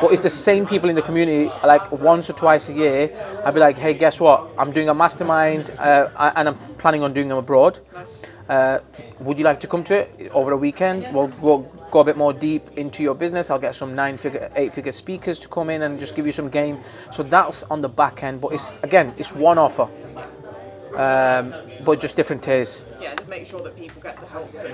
But it's the same people in the community, like once or twice a year, I'll be like, hey, guess what? I'm doing a mastermind and I'm planning on doing them abroad. Would you like to come to it over a weekend? We'll go a bit more deep into your business. I'll get some 9-figure, 8-figure speakers to come in and just give you some game. So that's on the back end, but it's one offer. But just different tiers. Yeah, just make sure that people get the help. Yeah.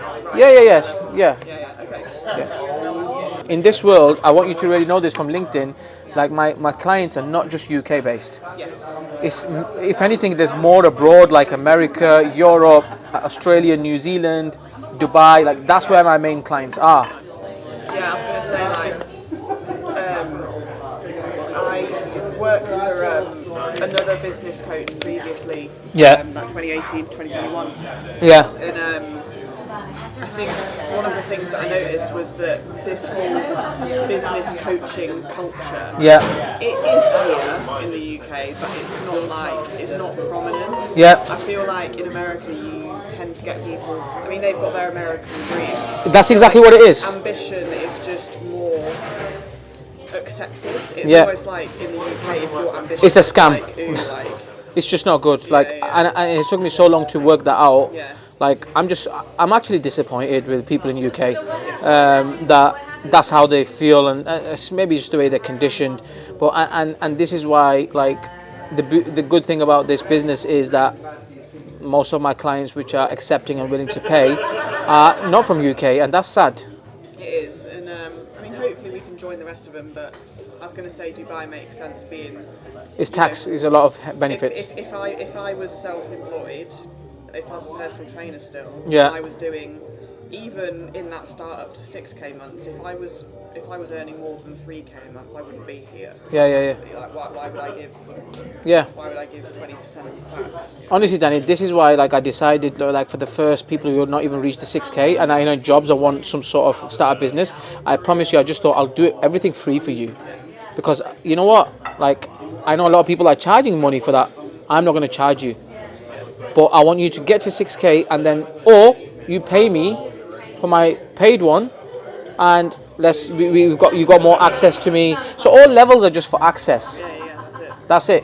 Okay. Yeah. In this world, I want you to really know this from LinkedIn, like my clients are not just UK based. Yes. It's, if anything, there's more abroad, like America, Europe, Australia, New Zealand, Dubai, like that's where my main clients are. Yeah, I was going to say, like, I worked for another business coach previously, Yeah. like 2018, 2021. Yeah. And I think one of the things that I noticed was that this whole business coaching culture, Yeah. it is here in the UK, but it's not prominent. Yeah. I feel like in America you tend to get people, I mean they've got their American dream. That's exactly what it is. Ambition is just more accepted. It's Yeah. almost like in the UK if you're ambitious, It's a scam. like, ooh, like, It's just not good. Like, And it took me so long to work that out. Yeah. Like, I'm actually disappointed with people in UK that that's how they feel, and it's maybe just the way they're conditioned. But and this is why, like, the good thing about this business is that most of my clients which are accepting and willing to pay are not from UK, and that's sad. It is, and I mean, hopefully we can join the rest of them. But I was going to say Dubai makes sense being. It's tax. There's a lot of benefits. If I was self-employed, if I was a personal trainer still, Yeah. and I was doing even in that startup to 6k months. If I was earning more than 3k a month, I wouldn't be here. Yeah. Like, why would I give? Yeah. Why would I give 20% of tax? Honestly, Danny, this is why, like, I decided, like, for the first people who have not even reached the 6k and are in jobs or want some sort of startup business, I promise you, I just thought I'll do everything free for you, because you know what, like, I know a lot of people are charging money for that. I'm not going to charge you, but I want you to get to 6k, and then, or you pay me for my paid one, and we've got, you got more access to me. So all levels are just for access. Yeah, that's it. That's it.